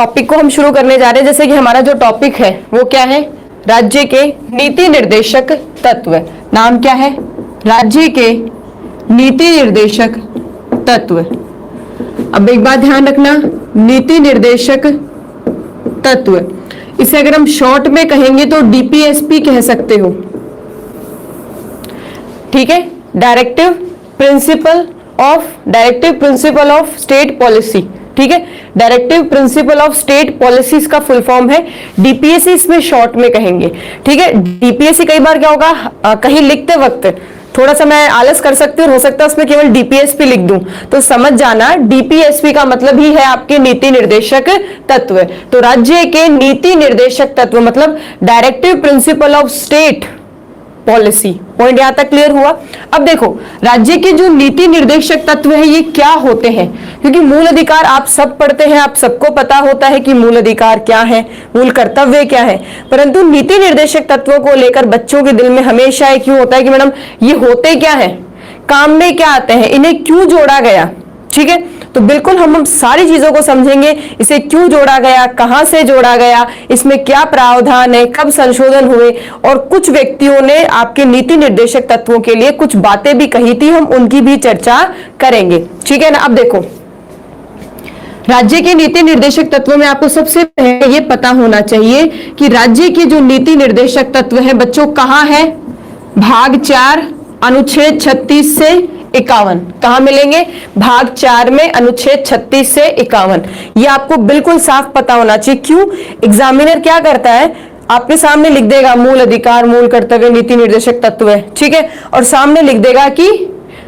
Topic को हम शुरू करने जा रहे हैं। जैसे कि हमारा जो टॉपिक है वो क्या है, राज्य के नीति निर्देशक तत्व। नाम क्या है, राज्य के नीति निर्देशक तत्व। अब एक बात ध्यान रखना, नीति निर्देशक तत्व, इसे अगर हम शॉर्ट में कहेंगे तो डीपीएसपी कह सकते हो, ठीक है। Directive principle of state policy, ठीक है। Directive principle of state policies का फुल फॉर्म है डीपीएससी, इसमें शॉर्ट में कहेंगे, ठीक है। डीपीएससी कई बार क्या होगा, कहीं लिखते वक्त थोड़ा सा मैं आलस कर सकती हूँ, हो सकता है उसमें केवल डीपीएसपी लिख दूं, तो समझ जाना डीपीएसपी का मतलब ही है आपके नीति निर्देशक तत्व। तो राज्य के नीति निर्देशक तत्व मतलब directive principle of state policy. Point यहां तक क्लियर हुआ। अब देखो, राज्य के जो नीति निर्देशक तत्व है ये क्या होते हैं, क्योंकि मूल अधिकार आप सब पढ़ते हैं, आप सबको पता होता है कि मूल अधिकार क्या है, मूल कर्तव्य क्या है, परंतु नीति निर्देशक तत्वों को लेकर बच्चों के दिल में हमेशा एक क्यों होता है कि मैडम ये होते क्या है, काम में क्या आते हैं, इन्हें क्यों जोड़ा गया, ठीक है। तो बिल्कुल हम सारी चीजों को समझेंगे, इसे क्यों जोड़ा गया, कहां से जोड़ा गया, इसमें क्या प्रावधान है, कब संशोधन हुए, और कुछ व्यक्तियों ने आपके नीति निर्देशक तत्वों के लिए कुछ बातें भी कही थी, हम उनकी भी चर्चा करेंगे, ठीक है ना। अब देखो, राज्य के नीति निर्देशक तत्वों में आपको सबसे पहले ये पता होना चाहिए कि राज्य के जो नीति निर्देशक तत्व है बच्चों कहाँ है, भाग 4 अनुच्छेद 36 से 51। कहां मिलेंगे, भाग 4 में अनुच्छेद 36 से 51। ये आपको बिल्कुल साफ पता होना चाहिए। क्यों, एग्जामिनर क्या करता है, आपके सामने लिख देगा मूल अधिकार, मूल कर्तव्य, नीति निर्देशक तत्व है, ठीक है, और सामने लिख देगा कि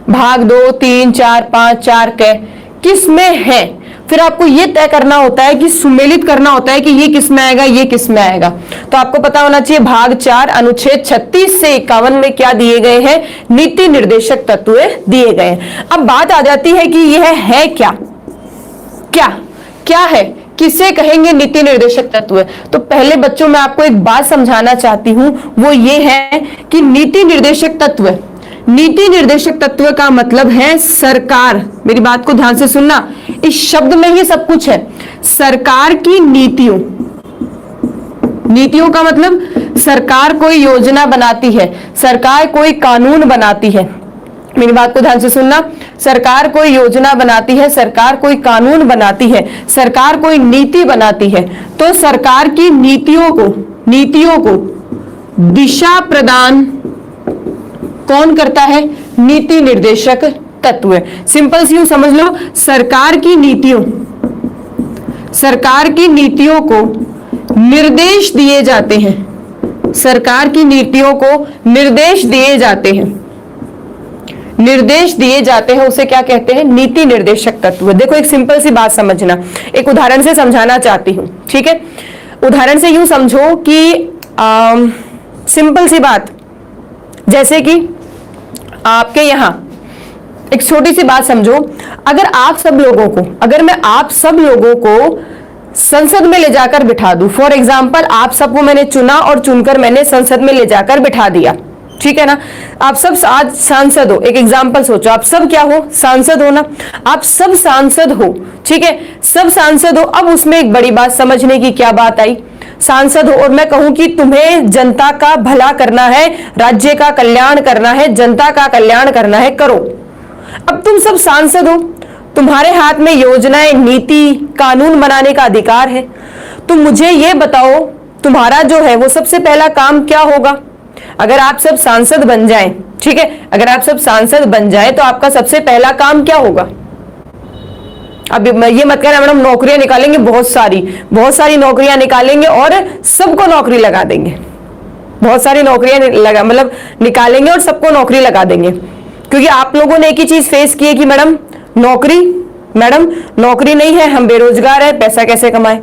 भाग 2, 3, 4, 5, 4 किस में है। फिर आपको यह तय करना होता है कि सुमेलित करना होता है कि ये किस में आएगा, ये किस में आएगा। तो आपको पता होना चाहिए भाग 4 अनुच्छेद 36 से 51 में क्या दिए गए हैं, नीति निर्देशक तत्व दिए गए हैं। अब बात आ जाती है कि यह है क्या, क्या क्या है, किसे कहेंगे नीति निर्देशक तत्व। तो पहले बच्चों मैं आपको एक बात समझाना चाहती हूं, वो ये है कि नीति निर्देशक तत्व, नीति निर्देशक तत्व का मतलब है सरकार, मेरी बात को ध्यान से सुनना, इस शब्द में ही सब कुछ है। सरकार की नीतियों, नीतियों का मतलब सरकार कोई योजना बनाती है, सरकार कोई कानून बनाती है, मेरी बात को ध्यान से सुनना, सरकार कोई योजना बनाती है, सरकार कोई कानून बनाती है, सरकार कोई नीति बनाती है। तो सरकार की नीतियों को दिशा प्रदान कौन करता है, नीति निर्देशक तत्व। सिंपल सी यूं समझ लो, सरकार की नीतियों को निर्देश दिए जाते हैं, सरकार की नीतियों को निर्देश दिए जाते हैं, उसे क्या कहते हैं, नीति निर्देशक तत्व। देखो एक सिंपल सी बात समझना, एक उदाहरण से समझाना चाहती हूं, ठीक है। उदाहरण से यूं समझो कि सिंपल सी बात, जैसे कि आपके यहां एक छोटी सी बात समझो, अगर मैं आप सब लोगों को संसद में ले जाकर बिठा दूं, फॉर एग्जांपल आप सबको मैंने चुना और चुनकर मैंने संसद में ले जाकर बिठा दिया, ठीक है ना। आप सब आज सांसद हो, एक एग्जांपल सोचो, आप सब क्या हो, सांसद हो ना, आप सब सांसद हो, ठीक है, सब सांसद हो। अब उसमें एक बड़ी बात समझने की क्या बात आई, सांसद हो और मैं कहूं कि तुम्हें जनता का भला करना है, राज्य का कल्याण करना है, जनता का कल्याण करना है, करो। अब तुम सब सांसद हो, तुम्हारे हाथ में योजनाएं, नीति, कानून बनाने का अधिकार है। तो मुझे ये बताओ, तुम्हारा जो है वो सबसे पहला काम क्या होगा, अगर आप सब सांसद बन जाएं, ठीक है, अगर आप सब सांसद बन जाएं तो आपका सबसे पहला काम क्या होगा। अब ये मत कहना मैडम नौकरियां निकालेंगे, बहुत सारी नौकरियां निकालेंगे और सबको नौकरी लगा देंगे, बहुत सारी नौकरियां मतलब निकालेंगे और सबको नौकरी लगा देंगे। क्योंकि आप लोगों ने एक ही चीज फेस की है कि मैडम नौकरी नहीं है, हम बेरोजगार है, पैसा कैसे कमाए।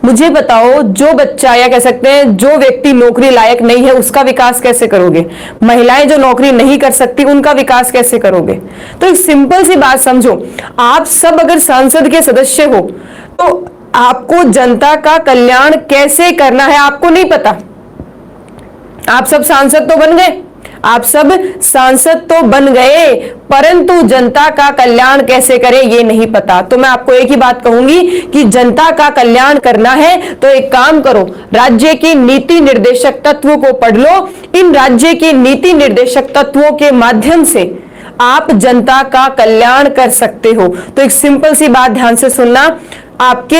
मुझे बताओ, जो बच्चा या कह सकते हैं जो व्यक्ति नौकरी लायक नहीं है उसका विकास कैसे करोगे, महिलाएं जो नौकरी नहीं कर सकती उनका विकास कैसे करोगे। तो एक सिंपल सी बात समझो, आप सब अगर संसद के सदस्य हो तो आपको जनता का कल्याण कैसे करना है आपको नहीं पता। आप सब सांसद तो बन गए, आप सब सांसद तो बन गए, परंतु जनता का कल्याण कैसे करें ये नहीं पता। तो मैं आपको एक ही बात कहूंगी कि जनता का कल्याण करना है तो एक काम करो, राज्य की नीति निर्देशक तत्वों को पढ़ लो। इन राज्य के नीति निर्देशक तत्वों के माध्यम से आप जनता का कल्याण कर सकते हो। तो एक सिंपल सी बात ध्यान से सुनना, आपके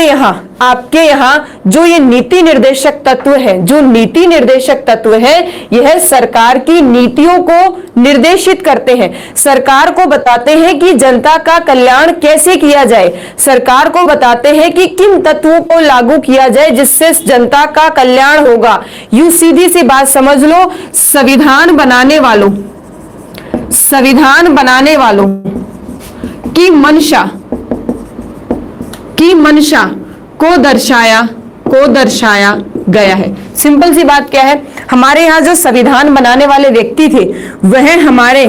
यहाँ जो ये नीति निर्देशक तत्व है, जो नीति निर्देशक तत्व है, यह सरकार की नीतियों को निर्देशित करते हैं, सरकार को बताते हैं कि जनता का कल्याण कैसे किया जाए, सरकार को बताते हैं कि किन तत्वों को लागू किया जाए जिससे जनता का कल्याण होगा। यूं सीधी सी बात समझ लो, संविधान बनाने वालों की मंशा को दर्शाया गया है। सिंपल सी बात क्या है, हमारे यहाँ जो संविधान बनाने वाले व्यक्ति थे वह हमारे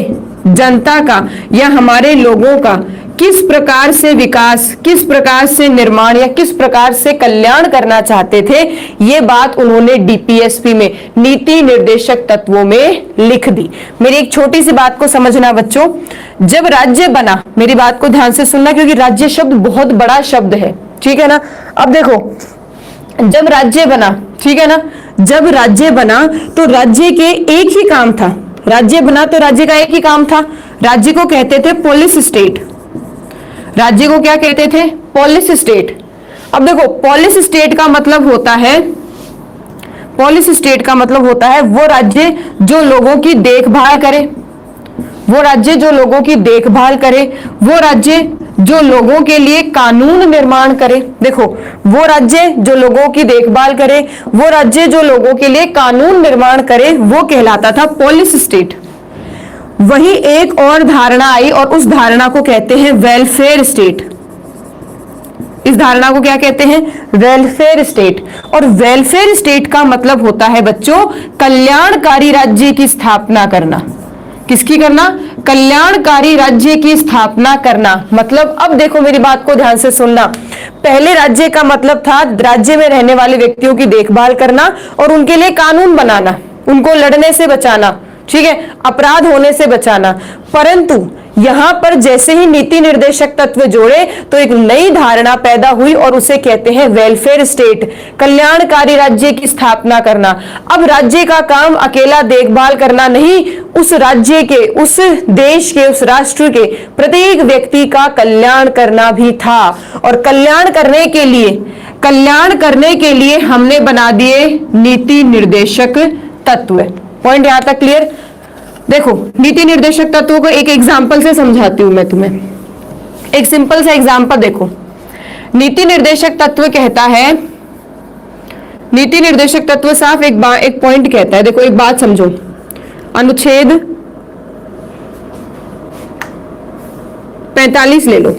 जनता का या हमारे लोगों का किस प्रकार से विकास, किस प्रकार से निर्माण या किस प्रकार से कल्याण करना चाहते थे, ये बात उन्होंने डीपीएसपी में, नीति निर्देशक तत्वों में लिख दी। मेरी एक छोटी सी बात को समझना बच्चों, जब राज्य बना, मेरी बात को ध्यान से सुनना क्योंकि राज्य शब्द बहुत बड़ा शब्द है, ठीक है ना। अब देखो, जब राज्य बना, ठीक है ना, जब राज्य बना तो राज्य के एक ही काम था, राज्य बना तो राज्य का एक ही काम था, राज्य को कहते थे पोलिस स्टेट। राज्य को क्या कहते थे? Police state. अब देखो, पोलिस स्टेट का मतलब होता है, पोलिस स्टेट का मतलब होता है वो राज्य जो लोगों की देखभाल करे, वो राज्य जो लोगों की देखभाल करे, वो राज्य जो लोगों के लिए कानून निर्माण करे। देखो, वो राज्य जो लोगों की देखभाल करे, वो राज्य जो लोगों के लिए कानून निर्माण करे, वो कहलाता था पोलिस स्टेट। वही एक और धारणा आई और उस धारणा को कहते हैं वेलफेयर स्टेट। इस धारणा को क्या कहते हैं? Welfare state. और वेलफेयर स्टेट का मतलब होता है बच्चों कल्याणकारी राज्य की स्थापना करना। किसकी करना? कल्याणकारी राज्य की स्थापना करना। मतलब अब देखो, मेरी बात को ध्यान से सुनना, पहले राज्य का मतलब था राज्य में रहने वाले व्यक्तियों की देखभाल करना और उनके लिए कानून बनाना, उनको लड़ने से बचाना, ठीक है, अपराध होने से बचाना। परंतु यहां पर जैसे ही नीति निर्देशक तत्व जोड़े तो एक नई धारणा पैदा हुई और उसे कहते हैं वेलफेयर स्टेट, कल्याणकारी राज्य की स्थापना करना। अब राज्य का काम अकेला देखभाल करना नहीं, उस राज्य के, उस देश के, उस राष्ट्र के प्रत्येक व्यक्ति का कल्याण करना भी था। और कल्याण करने के लिए हमने बना दिए नीति निर्देशक तत्व। पॉइंट यहां तक क्लियर? देखो, नीति निर्देशक तत्वों को एक एग्जांपल से समझाती हूं मैं तुम्हें। एक सिंपल सा एग्जांपल देखो, नीति निर्देशक तत्व कहता है, नीति निर्देशक तत्व साफ एक पॉइंट कहता है। देखो, एक बात समझो, अनुच्छेद 45 ले लो।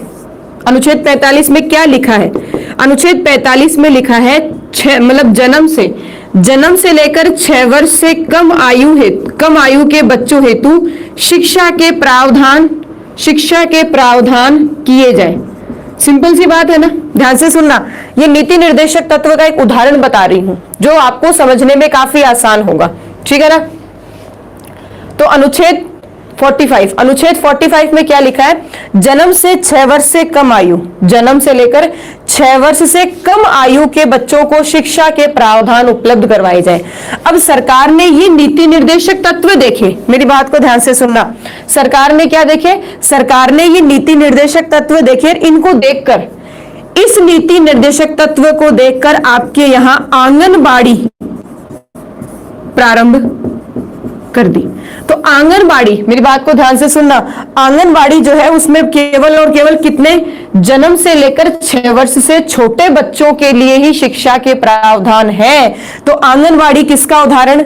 अनुच्छेद 45 में क्या लिखा है? अनुच्छेद 45 में लिखा है मतलब जन्म से लेकर 6 वर्ष से कम आयु के बच्चों हेतु शिक्षा के प्रावधान किए जाए। सिंपल सी बात है ना, ध्यान से सुनना। ये नीति निर्देशक तत्व का एक उदाहरण बता रही हूं जो आपको समझने में काफी आसान होगा, ठीक है ना। तो अनुच्छेद 45 में क्या लिखा है? जन्म से 6 वर्ष से कम आयु, जन्म से लेकर 6 वर्ष से कम आयु के बच्चों को शिक्षा के प्रावधान उपलब्ध करवाए जाए। अब सरकार ने ये नीति निर्देशक तत्व देखे, मेरी बात को ध्यान से सुनना। सरकार ने क्या देखे? सरकार ने ये नीति निर्देशक तत्व देखे। इनको देखकर, इस नीति निर्देशक तत्व को देखकर आपके यहां आंगनबाड़ी प्रारंभ कर दी। तो आंगनबाड़ी, मेरी बात को ध्यान से सुनना, आंगनबाड़ी जो है उसमें केवल और केवल कितने, जन्म से लेकर 6 वर्ष से छोटे बच्चों के लिए ही शिक्षा के प्रावधान है। तो आंगनबाड़ी किसका उदाहरण?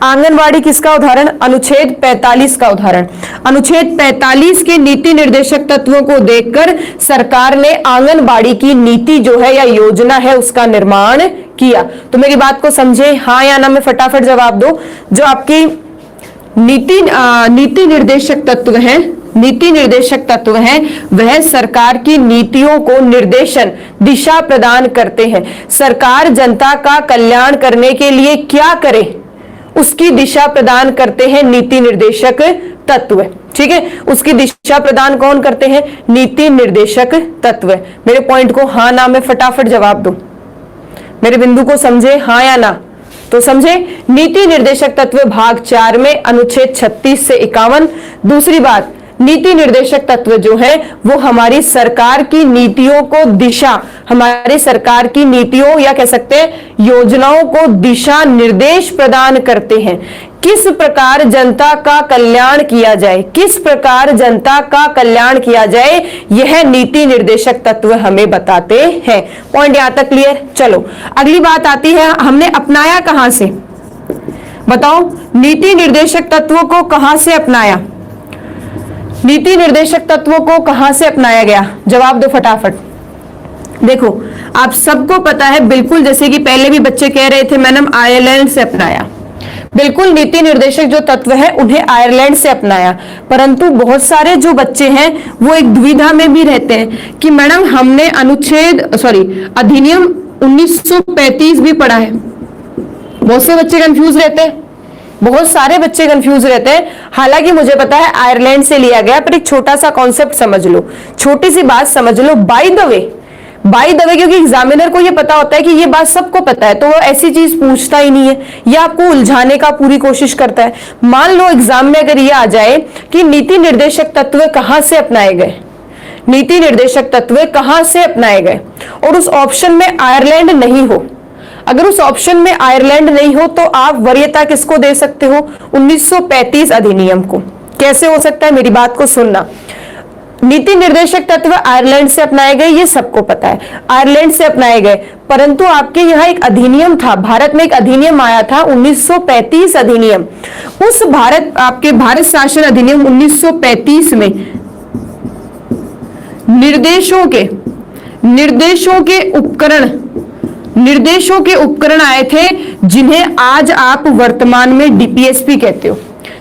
अनुच्छेद 45 का उदाहरण। अनुच्छेद 45 के नीति निर्देशक तत्वों को देखकर सरकार ने आंगनबाड़ी की नीति जो है या योजना है उसका निर्माण किया। तो मेरी बात को समझे, हाँ या ना में फटाफट जवाब दो। जो आपकी नीति निर्देशक तत्व हैं वह सरकार की नीतियों को निर्देशन, दिशा प्रदान करते हैं। सरकार जनता का कल्याण करने के लिए क्या करे उसकी दिशा प्रदान करते हैं नीति निर्देशक तत्व। ठीक है, उसकी दिशा प्रदान कौन करते हैं? नीति निर्देशक तत्व। मेरे पॉइंट को हाँ ना में फटाफट जवाब दो, मेरे बिंदु को समझे, हाँ या ना? तो समझे, नीति निर्देशक तत्व भाग 4 में अनुच्छेद 36 से 51। दूसरी बात, नीति निर्देशक तत्व जो है वो हमारी सरकार की नीतियों को दिशा, हमारी सरकार की नीतियों या कह सकते हैं योजनाओं को दिशा निर्देश प्रदान करते हैं। किस प्रकार जनता का कल्याण किया जाए, किस प्रकार जनता का कल्याण किया जाए, यह नीति निर्देशक तत्व हमें बताते हैं। पॉइंट यहां तक क्लियर? चलो अगली बात आती है, हमने अपनाया कहां से? बताओ, नीति निर्देशक तत्वों को कहां से अपनाया? नीति निर्देशक तत्वों को कहां से अपनाया गया? जवाब दो फटाफट। देखो, आप सबको पता है, बिल्कुल जैसे कि पहले भी बच्चे कह रहे थे मैडम आयरलैंड से अपनाया। बिल्कुल, नीति निर्देशक जो तत्व है उन्हें आयरलैंड से अपनाया, परंतु बहुत सारे जो बच्चे हैं वो एक दुविधा में भी रहते हैं कि मैडम हमने अधिनियम 1935 भी पढ़ा है। बहुत से बच्चे कंफ्यूज रहते हैं, बहुत सारे बच्चे कंफ्यूज रहते हैं। हालांकि मुझे पता है आयरलैंड से लिया गया, पर एक छोटा सा कॉन्सेप्ट समझ लो, छोटी सी बात समझ लो। बाय द वे, क्योंकि एग्जामिनर को ये पता होता है कि ये बात सबको पता है, तो वो ऐसी चीज पूछता ही नहीं है, ये आपको उलझाने का पूरी कोशिश करता है। मान लो एग्जाम में अगर ये आ जाए कि नीति निर्देशक तत्व कहां से अपनाए गए, नीति निर्देशक तत्व कहां से अपनाए गए, और उस ऑप्शन में आयरलैंड नहीं हो, अगर उस ऑप्शन में आयरलैंड नहीं हो तो आप वरीयता किसको दे सकते हो? 1935 अधिनियम को। कैसे हो सकता है? मेरी बात को सुनना। नीति निर्देशक तत्व आयरलैंड से अपनाए गए, ये सबको पता है, आयरलैंड से अपनाए गए, परंतु आपके यहाँ एक अधिनियम था, भारत में एक अधिनियम आया था 1935 अधिनियम। उस आपके भारत शासन अधिनियम 1935 में निर्देशों के उपकरण आए थे, जिन्हें आज आप वर्तमान में डीपीएसपी कहते हो,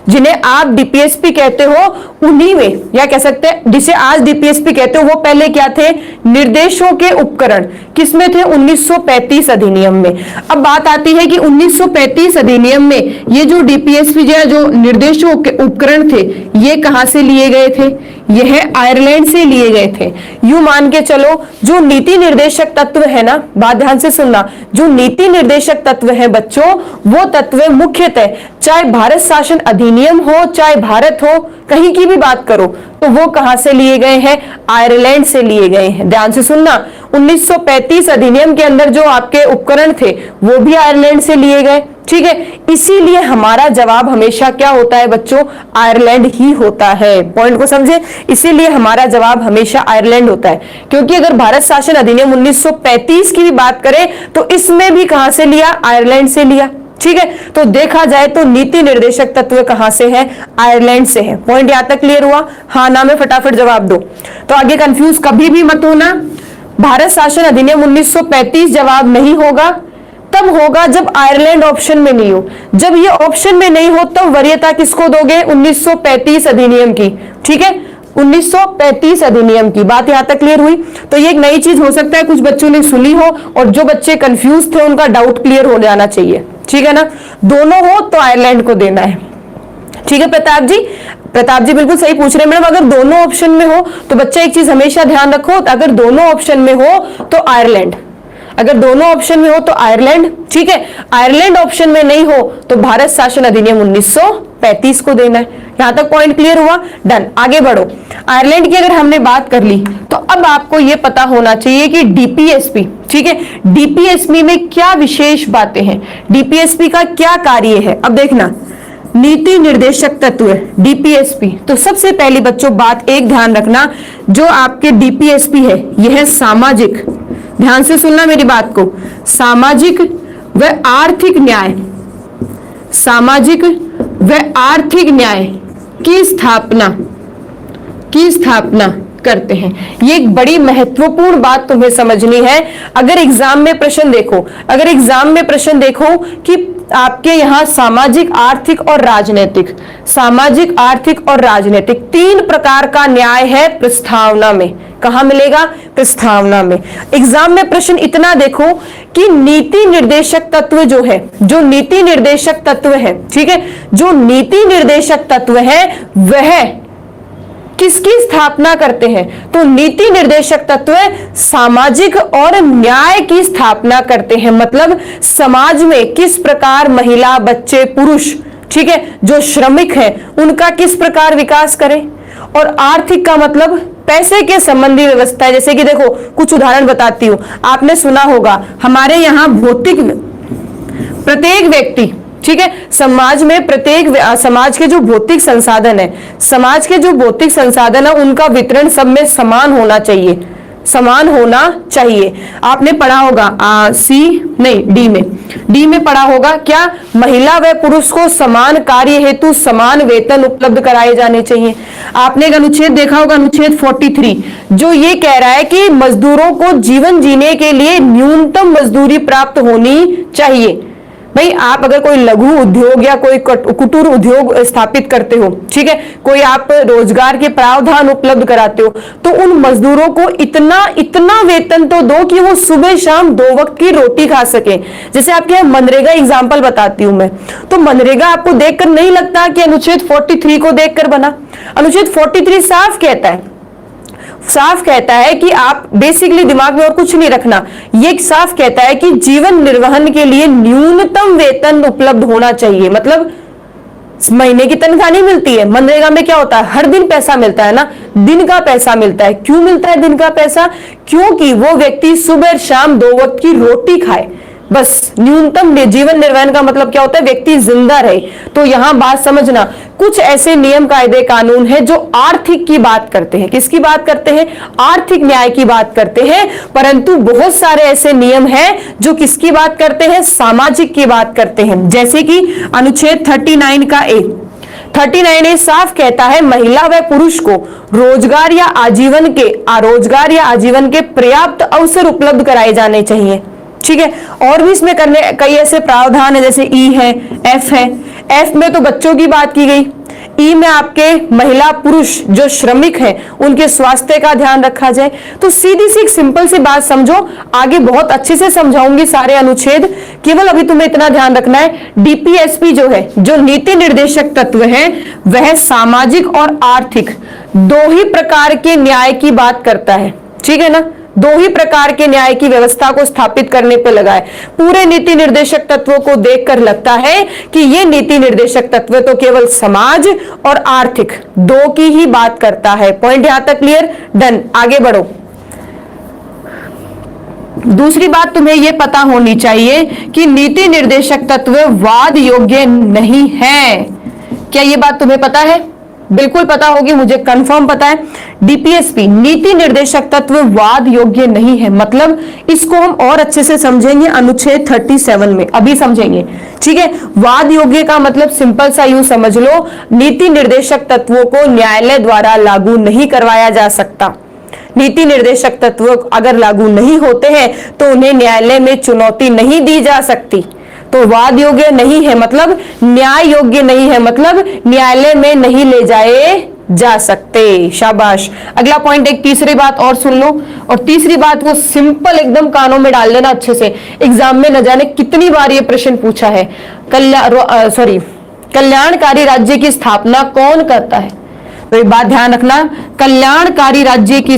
जिन्हें आप डीपीएसपी कहते हो, उन्हीं में, या कह सकते हैं जिसे आज डीपीएसपी कहते हो, वो पहले क्या थे? निर्देशों के उपकरण। किसमें थे? 1935 अधिनियम में। अब बात आती है कि 1935 अधिनियम में ये जो डीपीएसपी जो निर्देशों के उपकरण थे, ये कहां से लिए गए थे? यह आयरलैंड से लिए गए थे। यूं मान के चलो, जो नीति निर्देशक तत्व है ना, बात ध्यान से सुनना, जो नीति निर्देशक तत्व है बच्चों, वो तत्व मुख्यतः चाहे भारत शासन अधिनियम हो, चाहे भारत हो, कहीं की भी बात करो, तो वो कहां से लिए गए हैं? आयरलैंड से लिए गए हैं। ध्यान से सुनना, 1935 अधिनियम के अंदर जो आपके उपकरण थे वो भी आयरलैंड से लिए गए। ठीक है, इसीलिए हमारा जवाब हमेशा क्या होता है बच्चों? आयरलैंड ही होता है। पॉइंट को समझे, इसीलिए हमारा जवाब हमेशा आयरलैंड होता है, क्योंकि अगर भारत शासन अधिनियम 1935 की भी बात करें तो इसमें भी कहां से लिया? आयरलैंड से लिया। ठीक है, तो देखा जाए तो नीति निर्देशक तत्व कहां से है? आयरलैंड से है। पॉइंट यहां तक क्लियर हुआ? हाँ ना में फटाफट जवाब दो। तो आगे कंफ्यूज कभी भी मत होना, भारत शासन अधिनियम 1935 जवाब नहीं होगा, तब होगा जब आयरलैंड ऑप्शन में नहीं हो। जब ये ऑप्शन में नहीं हो तब वरीयता किसको दोगे? 1935 अधिनियम की। ठीक है, 1935 अधिनियम की बात यहां तक क्लियर हुई। तो ये एक नई चीज हो सकता है, कुछ बच्चों ने सुनी हो, और जो बच्चे कंफ्यूज थे उनका डाउट क्लियर हो जाना चाहिए। ठीक है ना, दोनों हो तो आयरलैंड को देना है। ठीक है प्रताप जी बिल्कुल सही पूछ रहे हैं मैडम। अगर दोनों ऑप्शन में हो तो बच्चा एक चीज हमेशा ध्यान रखो, अगर दोनों ऑप्शन में हो तो आयरलैंड, अगर दोनों ऑप्शन में हो तो आयरलैंड। ठीक है, आयरलैंड ऑप्शन में नहीं हो तो भारत शासन अधिनियम 1935 को देना है। यहां तक पॉइंट क्लियर हुआ? डन। आगे बढ़ो। आयरलैंड की अगर हमने बात कर ली तो अब आपको यह पता होना चाहिए कि डीपीएसपी, ठीक है, डीपीएसपी में क्या विशेष बातें हैं, डीपीएसपी का क्या कार्य है। अब देखना, नीति निर्देशक तत्व डीपीएसपी, तो सबसे पहली बच्चों बात एक ध्यान रखना, जो आपके डीपीएसपी है यह सामाजिक, ध्यान से सुनना मेरी बात को, सामाजिक व आर्थिक न्याय, सामाजिक व आर्थिक न्याय की स्थापना करते हैं। ये एक बड़ी महत्वपूर्ण बात तुम्हें समझनी है। अगर एग्जाम में प्रश्न देखो कि आपके यहाँ सामाजिक, आर्थिक और राजनीतिक 3 प्रकार का न्याय है प्रस्तावना में। कहां मिलेगा? प्रस्तावना में। एग्जाम में प्रश्न इतना देखो कि नीति निर्देशक तत्व जो है, ठीक है, जो नीति निर्देशक तत्व है वह किसकी स्थापना करते हैं? तो नीति निर्देशक तत्व सामाजिक और न्याय की स्थापना करते हैं। मतलब समाज में किस प्रकार महिला, बच्चे, पुरुष, ठीक है, जो श्रमिक हैं उनका किस प्रकार विकास करें। और आर्थिक का मतलब पैसे के संबंधी व्यवस्था है। जैसे कि देखो कुछ उदाहरण बताती हूं। आपने सुना होगा हमारे यहाँ प्रत्येक व्यक्ति, ठीक है, समाज में समाज के जो भौतिक संसाधन है उनका वितरण सब में समान होना चाहिए। आपने पढ़ा होगा डी में पढ़ा होगा क्या? महिला व पुरुष को समान कार्य हेतु समान वेतन उपलब्ध कराए जाने चाहिए। आपने एक अनुच्छेद देखा होगा, अनुच्छेद 43, जो ये कह रहा है कि मजदूरों को जीवन जीने के लिए न्यूनतम मजदूरी प्राप्त होनी चाहिए। भाई आप अगर कोई लघु उद्योग या कोई कुटीर उद्योग स्थापित करते हो, ठीक है, कोई आप रोजगार के प्रावधान उपलब्ध कराते हो, तो उन मजदूरों को इतना वेतन तो दो कि वो सुबह शाम 2 वक्त की रोटी खा सके। जैसे आपके मनरेगा एग्जांपल बताती हूं मैं, तो मनरेगा आपको देखकर नहीं लगता कि अनुच्छेद 43 को देखकर बना। अनुच्छेद 43 साफ कहता है कि आप बेसिकली दिमाग में और कुछ नहीं रखना, ये साफ कहता है कि जीवन निर्वहन के लिए न्यूनतम वेतन उपलब्ध होना चाहिए। मतलब महीने की तनख्वाह नहीं मिलती है। मनरेगा में क्या होता है? हर दिन पैसा मिलता है ना, दिन का पैसा मिलता है। क्यों मिलता है दिन का पैसा? क्योंकि वो व्यक्ति सुबह शाम 2 वक्त की रोटी खाए। बस न्यूनतम जीवन निर्वहन का मतलब क्या होता है? व्यक्ति जिंदा रहे। तो यहां बात समझना, कुछ ऐसे नियम, कायदे, कानून है जो आर्थिक की बात करते हैं। किसकी बात करते हैं? आर्थिक न्याय की बात करते हैं। परंतु बहुत सारे ऐसे नियम हैं जो किसकी बात करते हैं? सामाजिक की बात करते हैं। जैसे कि अनुच्छेद 39 का ए 39A साफ कहता है महिला व पुरुष को रोजगार या आजीवन के पर्याप्त अवसर उपलब्ध कराए जाने चाहिए। ठीक है, और भी इसमें करने कई ऐसे प्रावधान है, जैसे ई है, एफ है। एफ में तो बच्चों की बात की गई, ई में आपके महिला पुरुष जो श्रमिक हैं उनके स्वास्थ्य का ध्यान रखा जाए। तो सीधी सी एक सिंपल सी बात समझो, आगे बहुत अच्छे से समझाऊंगी सारे अनुच्छेद, केवल अभी तुम्हें इतना ध्यान रखना है। डीपीएसपी जो है, जो नीति निर्देशक तत्व है, वह सामाजिक और आर्थिक 2 ही प्रकार के न्याय की बात करता है। ठीक है ना, 2 ही प्रकार के न्याय की व्यवस्था को स्थापित करने पे लगा है। पूरे नीति निर्देशक तत्वों को देखकर लगता है कि ये नीति निर्देशक तत्व तो केवल समाज और आर्थिक 2 की ही बात करता है। पॉइंट यहां तक क्लियर? डन, आगे बढ़ो। दूसरी बात तुम्हें यह पता होनी चाहिए कि नीति निर्देशक तत्व वाद योग्य नहीं है। क्या यह बात तुम्हें पता है? बिल्कुल पता होगी, मुझे कंफर्म पता है। डीपीएसपी नीति निर्देशक तत्व वाद योग्य नहीं है, मतलब इसको हम और अच्छे से समझेंगे अनुच्छेद 37 में, अभी समझेंगे। ठीक है, वाद योग्य का मतलब सिंपल सा यूं समझ लो, नीति निर्देशक तत्वों को न्यायालय द्वारा लागू नहीं करवाया जा सकता। नीति निर्देशक तत्व अगर लागू नहीं होते हैं तो उन्हें न्यायालय में चुनौती नहीं दी जा सकती। तो वाद योग्य नहीं है मतलब न्याय योग्य नहीं है, मतलब न्यायालय में नहीं ले जाए जा सकते। शाबाश। अगला पॉइंट, एक तीसरी बात और सुन लो, और तीसरी बात वो सिंपल एकदम कानों में डाल लेना अच्छे से। एग्जाम में न जाने कितनी बार ये प्रश्न पूछा है। कल्याणकारी राज्य की स्थापना कौन करता है? तो एक बात ध्यान रखना, कल्याणकारी राज्य की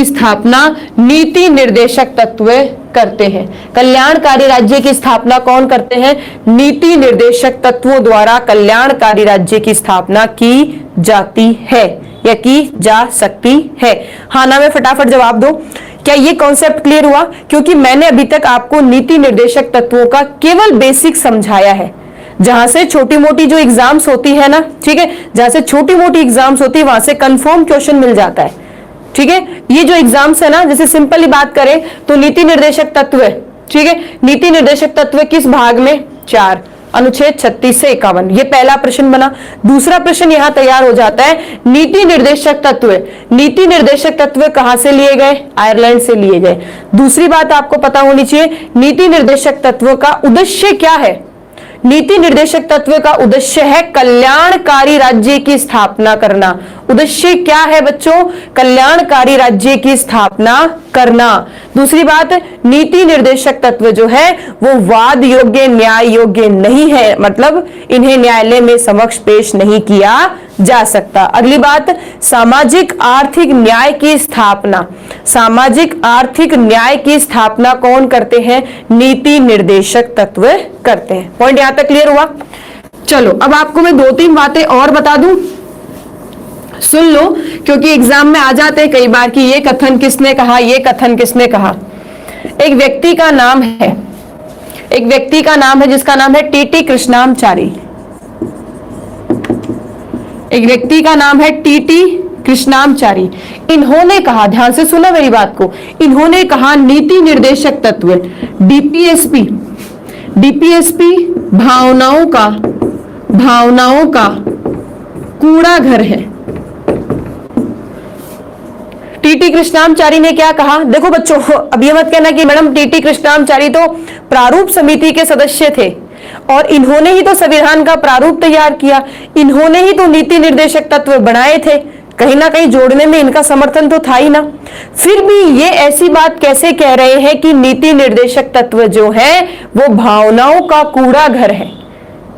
स्थापना नीति निर्देशक तत्व करते हैं। कल्याणकारी राज्य की स्थापना कौन करते हैं? नीति निर्देशक तत्वों द्वारा कल्याणकारी राज्य की स्थापना की जाती है या की जा सकती है। हाँ ना में फटाफट जवाब दो। क्या ये कॉन्सेप्ट क्लियर हुआ? क्योंकि मैंने अभी तक आपको नीति निर्देशक तत्वों का केवल बेसिक समझाया है। जहां से छोटी मोटी जो एग्जाम्स होती है ना, ठीक है, जहां से छोटी मोटी एग्जाम्स होती है वहां से कंफर्म क्वेश्चन मिल जाता है। ठीक है, ये जो एग्जाम्स है ना, जैसे सिंपली बात करें तो नीति निर्देशक तत्व, ठीक है, नीति निर्देशक तत्व किस भाग में? 4। अनुच्छेद 36 से 51। ये पहला प्रश्न बना। दूसरा प्रश्न यहां तैयार हो जाता है, नीति निर्देशक तत्व। नीति निर्देशक तत्व कहां से लिए गए? आयरलैंड से लिए गए। दूसरी बात आपको पता होनी चाहिए, नीति निर्देशक तत्व का उद्देश्य क्या है? नीति निर्देशक तत्व का उद्देश्य है कल्याणकारी राज्य की स्थापना करना। उद्देश्य क्या है बच्चों? कल्याणकारी राज्य की स्थापना करना। दूसरी बात, नीति निर्देशक तत्व जो है वो वाद योग्य, न्याय योग्य नहीं है, मतलब इन्हें न्यायालय में समक्ष पेश नहीं किया जा सकता। अगली बात, सामाजिक आर्थिक न्याय की स्थापना। सामाजिक आर्थिक न्याय की स्थापना कौन करते हैं? नीति निर्देशक तत्व करते हैं। पॉइंट यहां तक क्लियर हुआ? चलो अब आपको मैं 2-3 बातें और बता दूं, सुन लो, क्योंकि एग्जाम में आ जाते हैं कई बार कि ये कथन किसने कहा, ये कथन किसने कहा। एक व्यक्ति का नाम है, एक व्यक्ति का नाम है जिसका नाम है टीटी कृष्णामचारी। एक व्यक्ति का नाम है टीटी कृष्णामचारी। इन्होंने कहा, ध्यान से सुना मेरी बात को, इन्होंने कहा नीति निर्देशक तत्व डीपीएसपी, डीपीएसपी भावनाओं का कूड़ा घर है। टीटी कृष्णामचारी ने क्या कहा? देखो बच्चों, अब ये मत कहना कि मैडम टीटी कृष्णामचारी तो प्रारूप समिति के सदस्य थे और इन्होंने ही तो संविधान का प्रारूप तैयार किया, इन्होंने ही तो नीति निर्देशक तत्व बनाए थे, कहीं ना कहीं जोड़ने में इनका समर्थन तो था ही ना। फिर भी ये ऐसी बात कैसे कह रहे हैं कि नीति निर्देशक तत्व जो है वो भावनाओं का कूड़ा घर है?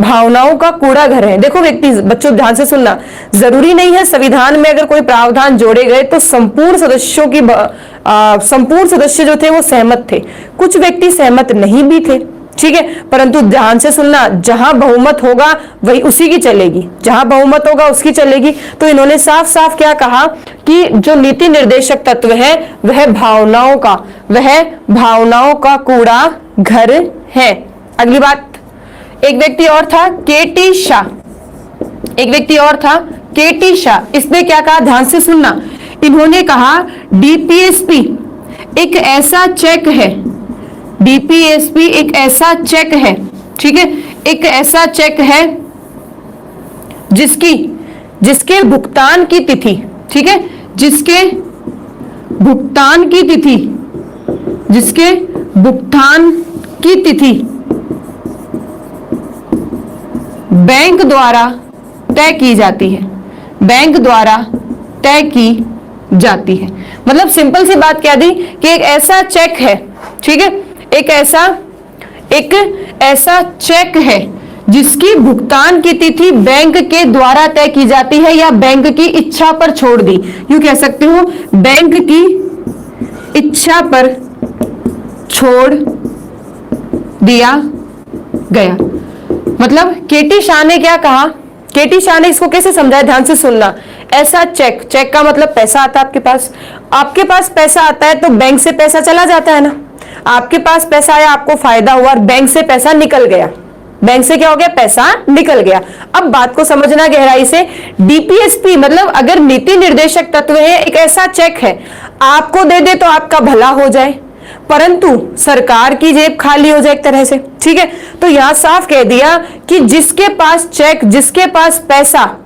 भावनाओं का कूड़ा घर है। देखो व्यक्ति, बच्चों ध्यान से सुनना, जरूरी नहीं है संविधान में अगर कोई प्रावधान जोड़े गए तो संपूर्ण सदस्यों की संपूर्ण सदस्य जो थे वो सहमत थे, कुछ व्यक्ति सहमत नहीं भी थे, ठीक है। परंतु ध्यान से सुनना, जहां बहुमत होगा वही उसी की चलेगी, जहां बहुमत होगा उसकी चलेगी। तो इन्होंने साफ साफ क्या कहा कि जो नीति निर्देशक तत्व है वह भावनाओं का कूड़ा घर है। अगली बात, एक व्यक्ति और था केटी शाह, एक व्यक्ति और था केटी शाह। इसने क्या कहा? ध्यान से सुनना, इन्होंने कहा डीपीएसपी एक ऐसा चेक है, डीपीएसपी एक ऐसा चेक है, ठीक है, एक ऐसा चेक है जिसके भुगतान की तिथि, ठीक है, जिसके भुगतान की तिथि बैंक द्वारा तय की जाती है, बैंक द्वारा तय की जाती है। मतलब सिंपल सी बात कह दी कि एक ऐसा चेक है, ठीक है, एक ऐसा चेक है जिसकी भुगतान की तिथि बैंक के द्वारा तय की जाती है या बैंक की इच्छा पर छोड़ दी, यूं कह सकते हो बैंक की इच्छा पर छोड़ दिया गया। मतलब केटी शाह ने क्या कहा? केटी शाह ने इसको कैसे समझाया? ध्यान से सुनना, ऐसा चेक, चेक का मतलब पैसा आता है आपके पास पैसा आता है तो बैंक से पैसा चला जाता है ना। आपके पास पैसा आया, आपको फायदा हुआ और बैंक से पैसा निकल गया, बैंक से क्या हो गया? पैसा निकल गया। अब बात को समझना गहराई से, डीपीएसपी मतलब अगर नीति निर्देशक तत्व है, एक ऐसा चेक है, आपको दे दे तो आपका भला हो जाए, परंतु सरकार की जेब खाली हो जाए एक तरह से, ठीक है। तो यहां साफ कह दिया कि जिसके पास चेक, जिसके पास पैसा,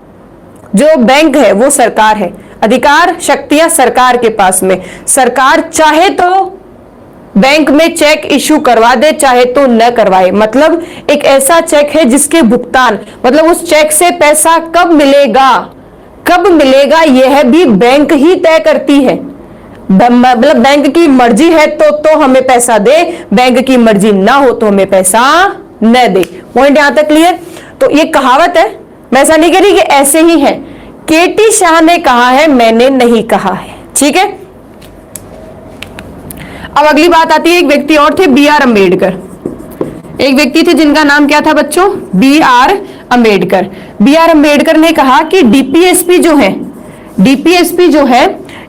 जो बैंक है वो सरकार है, अधिकार शक्तियां सरकार के पास में, सरकार चाहे तो बैंक में चेक इशू करवा दे, चाहे तो न करवाए। मतलब एक ऐसा चेक है जिसके भुगतान, मतलब उस चेक से पैसा कब मिलेगा यह भी बैंक ही तय करती है। मतलब बैंक की मर्जी है तो हमें पैसा दे, बैंक की मर्जी ना हो तो हमें पैसा न दे। पॉइंट यहां तक क्लियर? तो ये कहावत है, मैं ऐसा नहीं कह रही कि ऐसे ही है, केटी शाह ने कहा है, मैंने नहीं कहा है, ठीक है। अब अगली बात आती है, एक व्यक्ति और थे बी आर अम्बेडकर। एक व्यक्ति थे जिनका नाम क्या था बच्चों? B R Ambedkar. B R Ambedkar ने कहा कि डीपीएसपी जो है,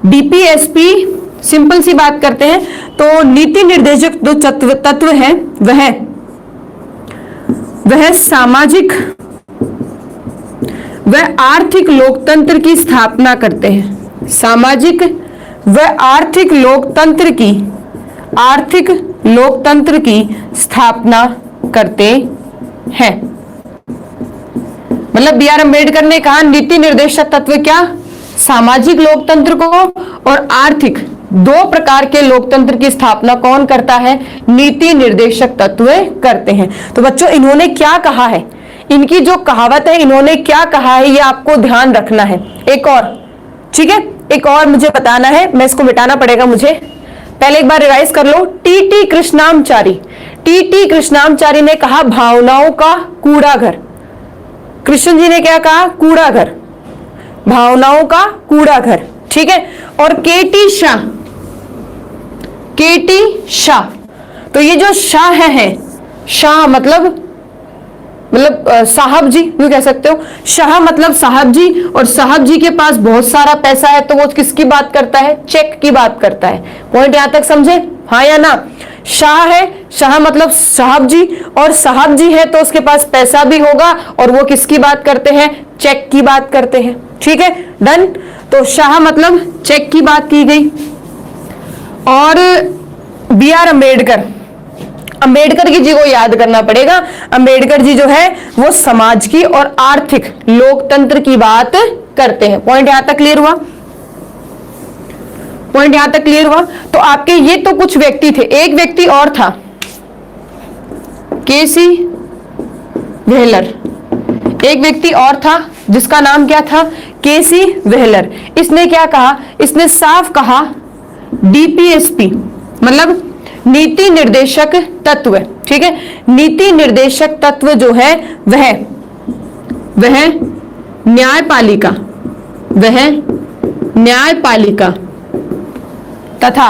डीपीएसपी सिंपल सी बात करते हैं तो नीति निर्देशक जो तत्व है वह सामाजिक व आर्थिक लोकतंत्र की स्थापना करते हैं। सामाजिक व आर्थिक लोकतंत्र की स्थापना करते हैं। मतलब बी आर अम्बेडकर ने कहा नीति निर्देशक तत्व क्या, सामाजिक लोकतंत्र को और आर्थिक, दो प्रकार के लोकतंत्र की स्थापना कौन करता है, नीति निर्देशक तत्व करते हैं। तो बच्चों इन्होंने क्या कहा है, इनकी जो कहावत है इन्होंने क्या कहा है, ये आपको ध्यान रखना है। एक और, ठीक है, एक और मुझे बताना है, मैं इसको मिटाना पड़ेगा मुझे, पहले एक बार रिवाइज कर लो। टीटी कृष्णामचारी, टीटी कृष्णामचारी ने कहा भावनाओं का कूड़ा घर। कृष्ण जी ने क्या कहा, कूड़ा घर, भावनाओं का कूड़ा घर, ठीक है। और केटी शाह, केटी शाह, तो ये जो शाह है, शाह मतलब साहब जी, यूं कह सकते हो, शाह मतलब साहब जी, और साहब जी के पास बहुत सारा पैसा है, तो वो किसकी बात करता है, चेक की बात करता है। पॉइंट यहां तक समझे, हाँ या ना। शाह है, शाह मतलब साहब जी, और साहब जी है तो उसके पास पैसा भी होगा, और वो किसकी बात करते हैं, चेक की बात करते हैं, ठीक है, डन। तो शाह मतलब चेक की बात की गई। और बी आर अम्बेडकर, अंबेडकर जी को याद करना पड़ेगा। अंबेडकर जी जो है वो समाज की और आर्थिक लोकतंत्र की बात करते हैं। पॉइंट यहां तक क्लियर हुआ, पॉइंट यहां तक क्लियर हुआ। तो आपके ये तो कुछ व्यक्ति थे, एक व्यक्ति और था केसी व्हीलर, एक व्यक्ति और था जिसका नाम क्या था, केसी व्हीलर। इसने क्या कहा, इसने साफ कहा डीपीएसपी मतलब नीति निर्देशक तत्व, ठीक है, नीति निर्देशक तत्व जो है वह न्यायपालिका, वह न्यायपालिका तथा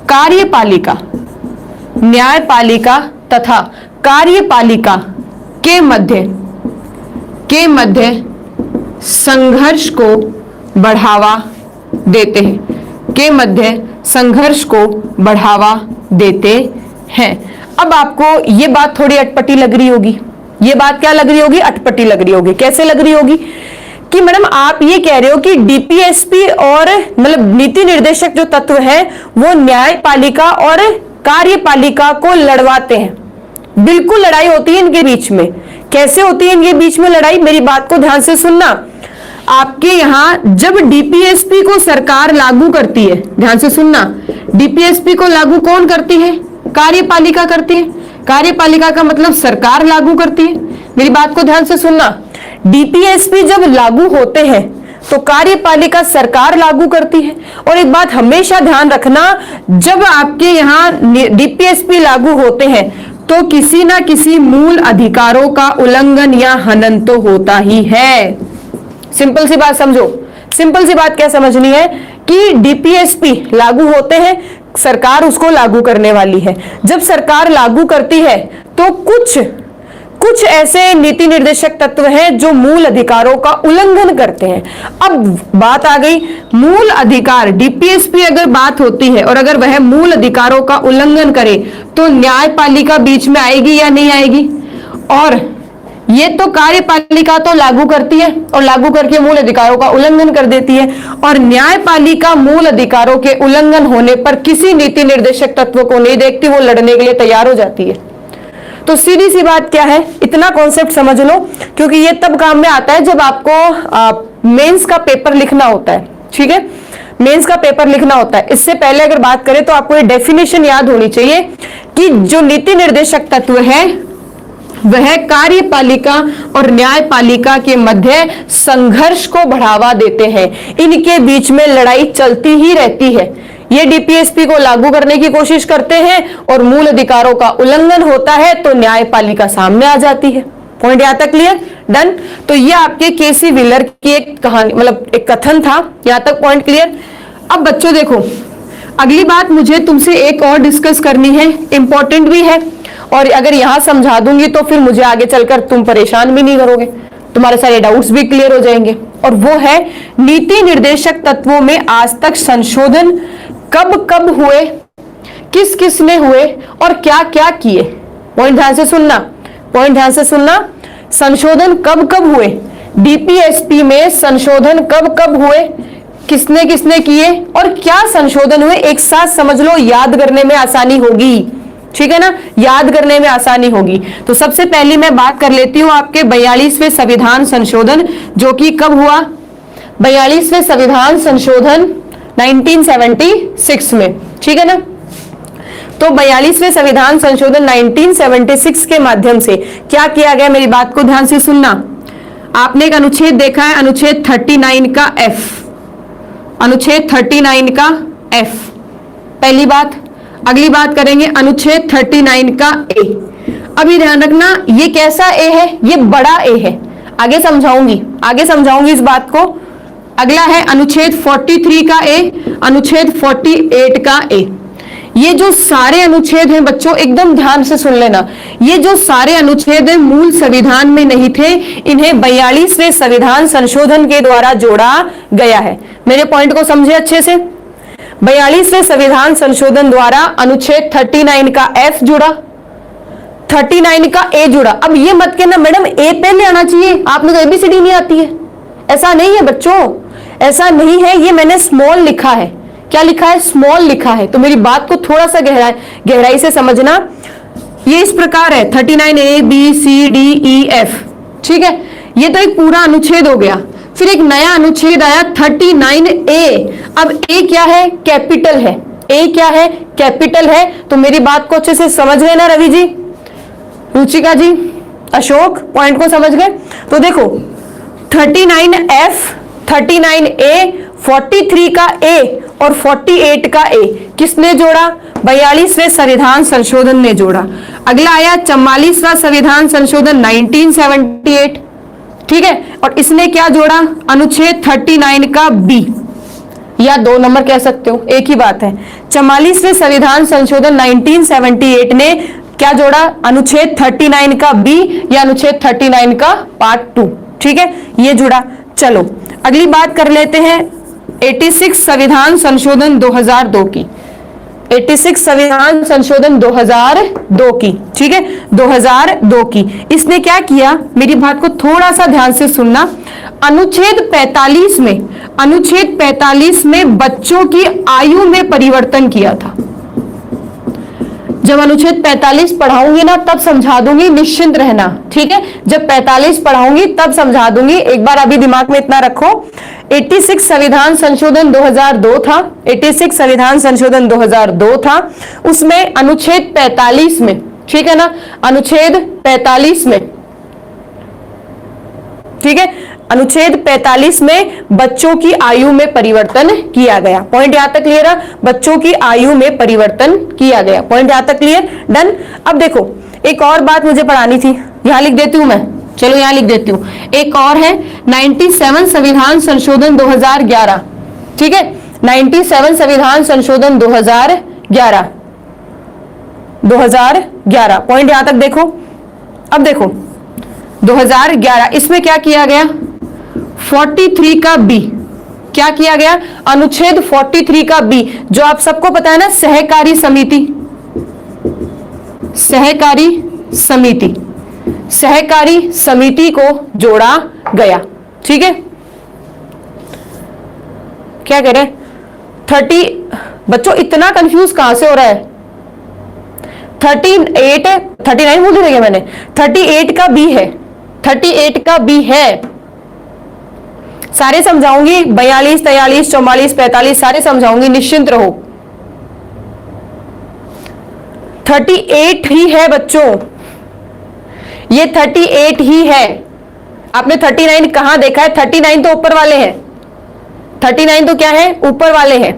कार्यपालिका, न्यायपालिका तथा कार्यपालिका के मध्य संघर्ष को बढ़ावा देते हैं, के मध्य संघर्ष को बढ़ावा देते हैं। अब आपको ये बात थोड़ी अटपटी लग रही होगी, ये बात क्या लग रही होगी, अटपटी लग रही होगी। कैसे लग रही होगी कि मैडम आप ये कह रहे हो कि डीपीएसपी और मतलब नीति निर्देशक जो तत्व है वो न्यायपालिका और कार्यपालिका को लड़वाते हैं। बिल्कुल लड़ाई होती है इनके बीच में। कैसे होती है इनके बीच में लड़ाई, मेरी बात को ध्यान से सुनना। आपके यहां जब डीपीएसपी को सरकार लागू करती है, ध्यान से सुनना, डीपीएसपी को लागू कौन करती है, कार्यपालिका करती है। कार्यपालिका का मतलब सरकार लागू करती है। मेरी बात को ध्यान से सुनना, डीपीएसपी जब लागू होते हैं तो कार्यपालिका सरकार लागू करती है। और एक बात हमेशा ध्यान रखना, जब आपके यहां डीपीएसपी लागू होते हैं तो किसी ना किसी मूल अधिकारों का उल्लंघन या हनन तो होता ही है। सिंपल सी बात समझो, सिंपल सी बात क्या समझनी है कि डीपीएसपी लागू होते हैं, सरकार उसको लागू करने वाली है। जब सरकार लागू करती है तो कुछ ऐसे नीति निर्देशक तत्व हैं जो मूल अधिकारों का उल्लंघन करते हैं। अब बात आ गई मूल अधिकार, डीपीएसपी अगर बात होती है और अगर वह मूल अधिकारों का उल्लंघन करे तो न्यायपालिका बीच में आएगी या नहीं आएगी। और ये तो कार्यपालिका तो लागू करती है और लागू करके मूल अधिकारों का उल्लंघन कर देती है, और न्यायपालिका मूल अधिकारों के उल्लंघन होने पर किसी नीति निर्देशक तत्व को नहीं देखती, वो लड़ने के लिए तैयार हो जाती है। तो सीधी सी बात क्या है, इतना कॉन्सेप्ट समझ लो, क्योंकि ये तब काम में आता है जब आपको मेंस का पेपर लिखना होता है, ठीक है, मेंस का पेपर लिखना होता है। इससे पहले अगर बात करें तो आपको ये डेफिनेशन याद होनी चाहिए कि जो नीति निर्देशक तत्व है वह कार्यपालिका और न्यायपालिका के मध्य संघर्ष को बढ़ावा देते हैं। इनके बीच में लड़ाई चलती ही रहती है। ये डीपीएसपी को लागू करने की कोशिश करते हैं और मूल अधिकारों का उल्लंघन होता है तो न्यायपालिका सामने आ जाती है। पॉइंट यहां तक क्लियर, डन। तो ये आपके केसी व्हीलर की एक कहानी, मतलब एक कथन था। यहां तक पॉइंट क्लियर। अब बच्चों देखो, अगली बात मुझे तुमसे एक और डिस्कस करनी है, इंपॉर्टेंट भी है, और अगर यहां समझा दूंगी तो फिर मुझे आगे चलकर तुम परेशान भी नहीं करोगे, तुम्हारे सारे डाउट्स भी क्लियर हो जाएंगे। और वो है नीति निर्देशक तत्वों में आज तक संशोधन कब कब हुए, किस किस ने हुए और क्या क्या किए। पॉइंट ध्यान से सुनना, पॉइंट ध्यान से सुनना। संशोधन कब कब हुए, डीपीएसपी में संशोधन कब कब हुए, किसने किसने किए और क्या संशोधन हुए, एक साथ समझ लो, याद करने में आसानी होगी। ठीक है ना, याद करने में आसानी होगी। तो सबसे पहली मैं बात कर लेती हूं आपके 42वें संविधान संशोधन, जो कि कब हुआ? 42वें संविधान संशोधन 1976 में, ठीक है ना। तो 42वें संविधान संशोधन 1976 के माध्यम से क्या किया गया, मेरी बात को ध्यान से सुनना। आपने एक अनुच्छेद देखा है, अनुच्छेद 39 का F, अनुच्छेद 39 का F, पहली बात। अगली बात करेंगे अनुच्छेद 39 का A। अभी ध्यान रखना, ये कैसा A है? ये बड़ा A है, आगे समझाऊंगी इस बात को। अगला है अनुच्छेद 43 का A, अनुच्छेद 48 का A। ये जो सारे अनुच्छेद हैं बच्चों, एकदम ध्यान से सुन लेना, ये जो सारे अनुच्छेद हैं मूल संविधान में नहीं थे, इन्हें 42वें संविधान संशोधन के द्वारा जोड़ा गया है। मेरे पॉइंट को समझे अच्छे से। 42वें संविधान संशोधन द्वारा अनुच्छेद 39 का F जुड़ा, 39 का A जुड़ा। अब ये मत कहना मैडम A पहले आना चाहिए, आपने तो ABCD नहीं आती है। ऐसा नहीं है बच्चों, ऐसा नहीं है, ये मैंने स्मॉल लिखा है। क्या लिखा है? स्मॉल लिखा है। तो मेरी बात को थोड़ा सा गहराई से समझना। ये इस प्रकार है 39 A B C D E F, ठीक है। ये तो एक पूरा अनुच्छेद हो गया। फिर एक नया अनुच्छेद आया 39 A। अब A क्या है? कैपिटल है। A क्या है? कैपिटल है। तो मेरी बात को अच्छे से समझ गए ना रवि जी, रुचिका जी, अशोक, पॉइंट को समझ गए? तो देखो 39 F, 39 A, 43 का A और 48 का A किसने जोड़ा? 42वें संविधान संशोधन ने जोड़ा। अगला आया 44वां संविधान संशोधन 1978, ठीक है, और इसने क्या जोड़ा? अनुच्छेद 39 का B, या 2 नंबर कह सकते हो, एक ही बात है। 44वें संविधान संशोधन 1978 ने क्या जोड़ा? अनुच्छेद 39 का B या अनुच्छेद 39 का पार्ट 2, ठीक है, ये जुड़ा। चलो अगली बात कर लेते हैं 86 संविधान संशोधन 2002 की। 86 संविधान संशोधन 2002 की, ठीक है, 2002 की। इसने क्या किया, मेरी बात को थोड़ा सा ध्यान से सुनना। अनुच्छेद 45 में बच्चों की आयु में परिवर्तन किया था। जब अनुच्छेद 45 पढ़ाऊंगी ना तब समझा दूंगी, निश्चिंत रहना, ठीक है। जब 45 पढ़ाऊंगी तब समझा दूंगी, एक बार अभी दिमाग में इतना रखो। 86 संविधान संशोधन 2002 था, 86 संविधान संशोधन 2002 था। उसमें अनुच्छेद 45 में, ठीक है ना, अनुच्छेद 45 में, ठीक है, अनुच्छेद 45 में बच्चों की आयु में परिवर्तन किया गया। पॉइंट यहां तक क्लियर है? बच्चों की आयु में परिवर्तन किया गया। पॉइंट यहां तक क्लियर? डन। अब देखो एक और बात मुझे पढ़ानी थी, यहां लिख देती हूं मैं, चलो यहां लिख देती हूं। एक और है 97 संविधान संशोधन 2011, ठीक है, 97 संविधान संशोधन 2011, पॉइंट यहां तक देखो। अब देखो 2011, इसमें क्या किया गया? 43 का B, क्या किया गया? अनुच्छेद 43 का B, जो आप सबको पता है ना, सहकारी समिति, सहकारी समिति को जोड़ा गया, ठीक है। क्या कह रहे हैं? 30, बच्चों इतना कंफ्यूज कहां से हो रहा है? 39 बोल रही है मैंने, 38 का B है, 38 का B है। सारे समझाऊंगी, 42, 43, 44, 45 सारे समझाऊंगी, निश्चिंत रहो। 38 ही है बच्चों, ये 38 ही है। आपने 39 कहां देखा है? 39 तो ऊपर वाले हैं, 39 तो क्या है? ऊपर वाले हैं,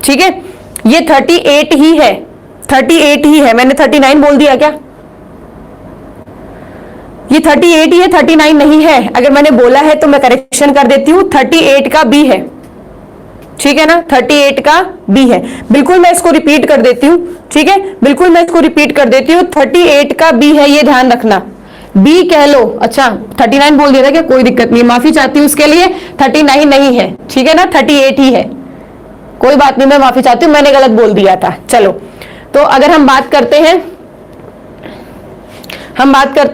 ठीक है। ये 38 ही है, 38 ही है। मैंने 39 बोल दिया क्या? ये 38 ही है, 39 नहीं है। अगर मैंने बोला है तो मैं करेक्शन कर देती हूं, 38 का B है, ठीक है ना, 38 का B है। बिल्कुल मैं इसको रिपीट कर देती हूं, ठीक है, बिल्कुल मैं इसको रिपीट कर देती हूं। 38 का B है, ये ध्यान रखना। B कह लो, अच्छा 39 बोल दिया था क्या? कोई दिक्कत नहीं, माफी चाहती हूं उसके लिए। 39 नहीं है, ठीक है ना, 38 ही है, कोई बात नहीं, मैं माफी चाहती हूं, मैंने गलत बोल दिया था। चलो तो अगर हम बात करते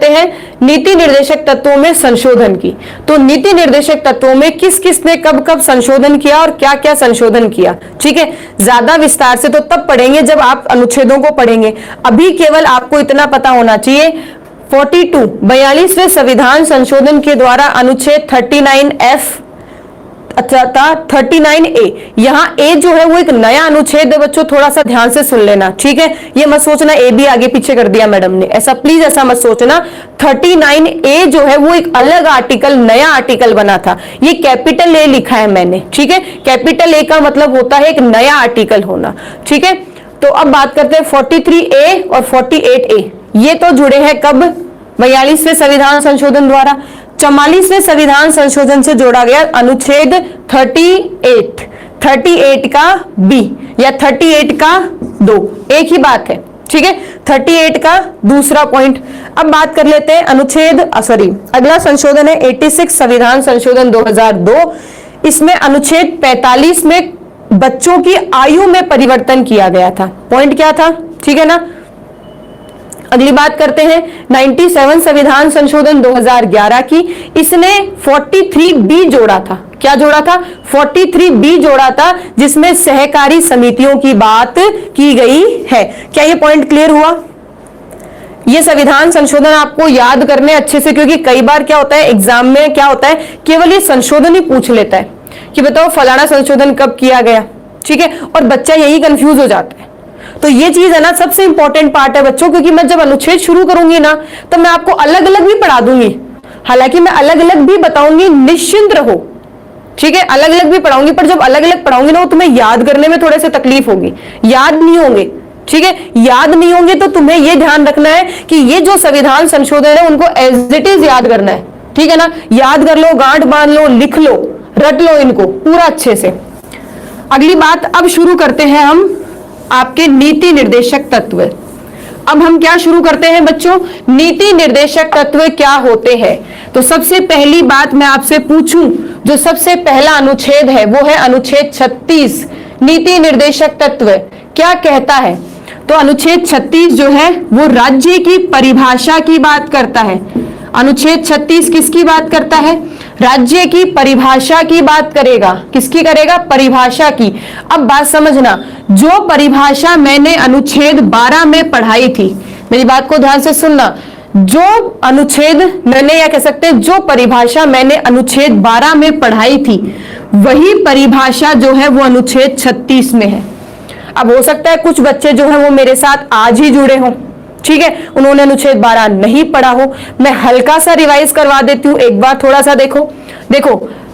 हैं नीति निर्देशक तत्वों में संशोधन की। तो नीति निर्देशक तत्वों में किस किस ने कब कब संशोधन किया और क्या क्या संशोधन किया, ठीक है। ज्यादा विस्तार से तो तब पढ़ेंगे जब आप अनुच्छेदों को पढ़ेंगे, अभी केवल आपको इतना पता होना चाहिए। 42वें संविधान संशोधन के द्वारा अनुच्छेद 39F था 39A, यहाँ A जो है वो एक नया अनुच्छेद है बच्चों, थोड़ा सा ध्यान से सुन लेना, ठीक है। ये मत सोचना A भी आगे पीछे कर दिया मैडम ने, ऐसा प्लीज ऐसा मत सोचना। 39A जो है वो एक अलग आर्टिकल, नया आर्टिकल बना था। ये कैपिटल A लिखा है मैंने, ठीक है। कैपिटल A का मतलब होता है एक नया आर्टिकल होना, ठीक है। तो अब बात करते हैं 43A और 48A, ये तो जुड़े हैं कब, 42वें संविधान संशोधन द्वारा। 44वें संविधान संशोधन से जोड़ा गया अनुच्छेद 38 का बी या 38 का 2, एक ही बात है, ठीक है। 38 का दूसरा पॉइंट। अब बात कर लेते हैं अनुच्छेद अगला संशोधन है 86 संविधान संशोधन 2002। इसमें अनुच्छेद 45 में बच्चों की आयु में परिवर्तन किया गया था। पॉइंट क्या था, ठीक है ना। अगली बात करते हैं 97 संविधान संशोधन 2011 की। इसने 43B जोड़ा था। क्या जोड़ा था, 43B जोड़ा था, जिसमें सहकारी समितियों की बात की गई है। क्या ये पॉइंट क्लियर हुआ। ये संविधान संशोधन आपको याद करने अच्छे से, क्योंकि कई बार क्या होता है एग्जाम में, क्या होता है केवल ये संशोधन ही पूछ लेता है कि बताओ फलाना संशोधन कब किया गया, ठीक है, और बच्चा यही कंफ्यूज हो जाता है। तो ये चीज है ना सबसे इंपॉर्टेंट पार्ट है बच्चों, क्योंकि मैं जब अनुच्छेद शुरू करूंगी ना तो मैं आपको अलग अलग भी पढ़ा दूंगी। हालांकि मैं अलग अलग भी बताऊंगी, निश्चिंत रहो, ठीक है। अलग अलग भी पढ़ाऊंगी, पर जब अलग अलग पढ़ाऊंगी ना तो तुम्हें याद करने में थोड़े से तकलीफ होगी, याद नहीं होंगे, ठीक है। याद नहीं होंगे तो तुम्हें यह ध्यान रखना है कि ये जो संविधान संशोधन है उनको एज इट इज याद करना है, ठीक है ना। याद कर लो, गांठ बांध लो, लिख लो, रट लो इनको पूरा अच्छे से। अगली बात अब शुरू करते हैं हम आपके नीति निर्देशक तत्व। अब हम क्या शुरू करते हैं बच्चों, नीति निर्देशक तत्व क्या होते हैं। तो सबसे पहली बात मैं आपसे पूछूं, जो सबसे पहला अनुच्छेद है वो है अनुच्छेद 36। नीति निर्देशक तत्व क्या कहता है। तो अनुच्छेद 36 जो है वो राज्य की परिभाषा की बात करता है। अनुच्छेद 36 किसकी बात करता है, राज्य की परिभाषा की बात करेगा। किसकी करेगा, परिभाषा की। अब बात समझना, जो परिभाषा मैंने अनुच्छेद 12 में पढ़ाई थी, मेरी बात को ध्यान से सुनना, जो अनुच्छेद मैंने या कह सकते हैं जो परिभाषा मैंने अनुच्छेद 12 में पढ़ाई थी वही परिभाषा जो है वो अनुच्छेद 36 में है। अब हो सकता है कुछ बच्चे जो है वो मेरे साथ आज ही जुड़े हों, ठीक है, उन्होंने अनुच्छेद 12 नहीं पढ़ा हो। मैं हल्का सा रिवाइज करवा देती हूं, एक बार थोड़ा सा देखो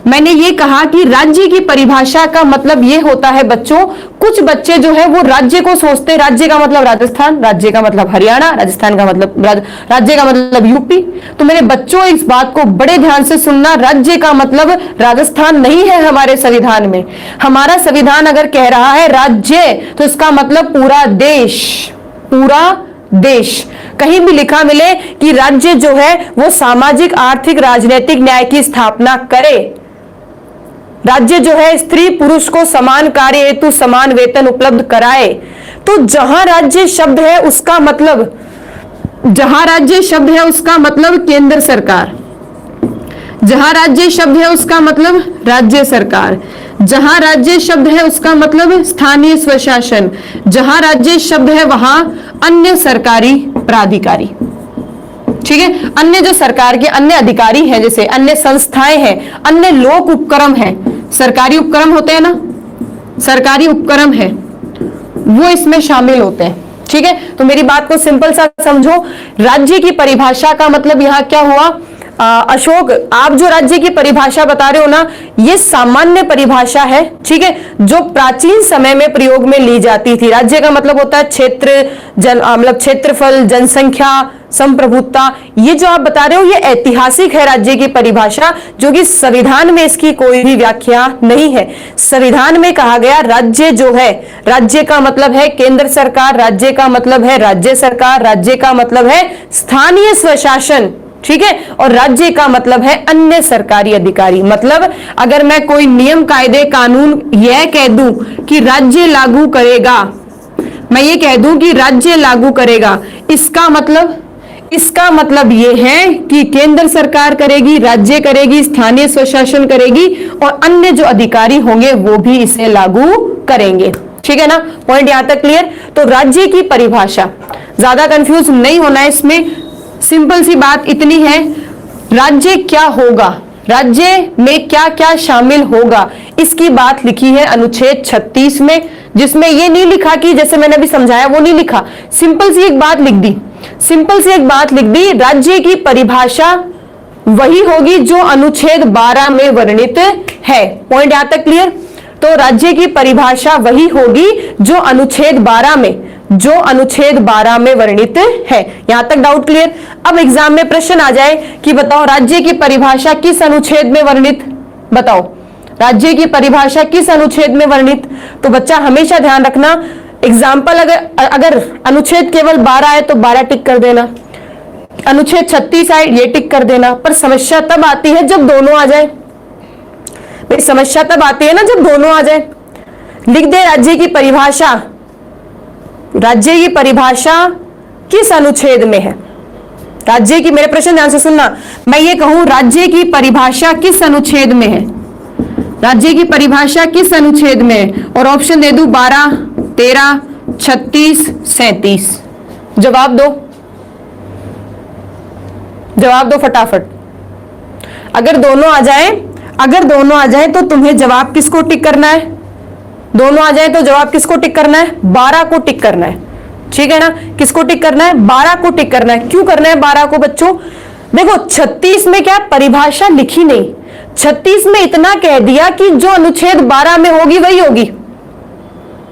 मैंने ये कहा कि राज्य की परिभाषा का मतलब ये होता है बच्चों, कुछ बच्चे जो है वो राज्य को सोचते हैं, राज्य का मतलब राजस्थान, राज्य का मतलब हरियाणा, राजस्थान का मतलब राज्य का मतलब यूपी। तो मेरे बच्चों इस बात को बड़े ध्यान से सुनना, राज्य का मतलब राजस्थान नहीं है हमारे संविधान में। हमारा संविधान अगर कह रहा है राज्य तो इसका मतलब पूरा देश, पूरा देश। कहीं भी लिखा मिले कि राज्य जो है वो सामाजिक, आर्थिक, राजनीतिक न्याय की स्थापना करे, राज्य जो है स्त्री पुरुष को समान कार्य हेतु समान वेतन उपलब्ध कराए, तो जहां राज्य शब्द है उसका मतलब, जहां राज्य शब्द है उसका मतलब केंद्र सरकार, जहां राज्य शब्द है उसका मतलब राज्य सरकार, जहां राज्य शब्द है उसका मतलब स्थानीय स्वशासन, जहां राज्य शब्द है वहां अन्य सरकारी प्राधिकारी, ठीक है। अन्य जो सरकार के अन्य अधिकारी हैं, जैसे अन्य संस्थाएं हैं, अन्य लोक उपक्रम हैं, सरकारी उपक्रम होते हैं ना, सरकारी उपक्रम है, वो इसमें शामिल होते हैं, ठीक है। तो मेरी बात को सिंपल सा समझो, राज्य की परिभाषा का मतलब यहां क्या हुआ, अशोक आप जो राज्य की परिभाषा बता रहे हो ना, ये सामान्य परिभाषा है, ठीक है, जो प्राचीन समय में प्रयोग में ली जाती थी। राज्य का मतलब होता है क्षेत्र, मतलब क्षेत्रफल, जनसंख्या, संप्रभुता। ये जो आप बता रहे हो ये ऐतिहासिक है राज्य की परिभाषा, जो कि संविधान में इसकी कोई भी व्याख्या नहीं है। संविधान में कहा गया राज्य जो है, राज्य का मतलब है केंद्र सरकार, राज्य का मतलब है राज्य सरकार, राज्य का मतलब है स्थानीय स्वशासन, ठीक है, और राज्य का मतलब है अन्य सरकारी अधिकारी। मतलब अगर मैं कोई नियम, कायदे, कानून यह कह दूं कि राज्य लागू करेगा, मैं ये कह दूं कि राज्य लागू करेगा, इसका मतलब इसका मतलब यह है कि केंद्र सरकार करेगी, राज्य करेगी, स्थानीय स्वशासन करेगी और अन्य जो अधिकारी होंगे वो भी इसे लागू करेंगे। ठीक है ना, पॉइंट यहां तक क्लियर। तो राज्य की परिभाषा, ज्यादा कंफ्यूज नहीं होना है इसमें, सिंपल सी बात इतनी है, राज्य क्या होगा, राज्य में क्या क्या शामिल होगा, इसकी बात लिखी है अनुच्छेद 36 में, जिसमें ये नहीं लिखा कि जैसे मैंने अभी समझाया वो नहीं लिखा, सिंपल सी एक बात लिख दी, सिंपल सी एक बात लिख दी, राज्य की परिभाषा वही होगी जो अनुच्छेद 12 में वर्णित है। पॉइंट यहां तक क्लियर। तो राज्य की परिभाषा वही होगी जो अनुच्छेद 12 में वर्णित है। यहां तक डाउट क्लियर। अब एग्जाम में प्रश्न आ जाए कि बताओ राज्य की परिभाषा किस अनुच्छेद में वर्णित, बताओ राज्य की परिभाषा किस अनुच्छेद में वर्णित। तो बच्चा हमेशा ध्यान रखना, एग्जाम्पल अगर अनुच्छेद केवल 12 है तो 12 टिक कर देना, अनुच्छेद 36 है ये टिक कर देना, पर समस्या तब आती है जब दोनों आ जाए। भाई समस्या तब आती है ना जब दोनों आ जाए। लिख दे राज्य की परिभाषा, राज्य की परिभाषा किस अनुच्छेद में है, राज्य की, मेरे प्रश्न ध्यान से सुनना, मैं ये कहूं राज्य की परिभाषा किस अनुच्छेद में है, राज्य की परिभाषा किस अनुच्छेद में है, और ऑप्शन दे दूं 12, 13, 36, 37। जवाब दो, जवाब दो फटाफट। अगर दोनों आ जाए तो तुम्हें जवाब किसको टिक करना है, दोनों आ जाए तो जवाब किसको टिक करना है, 12 को टिक करना है। ठीक है ना, किसको टिक करना है, 12 को टिक करना है। क्यों करना है 12 को बच्चों, देखो 36 में क्या परिभाषा लिखी नहीं, 36 में इतना कह दिया कि जो अनुच्छेद 12 में होगी वही होगी।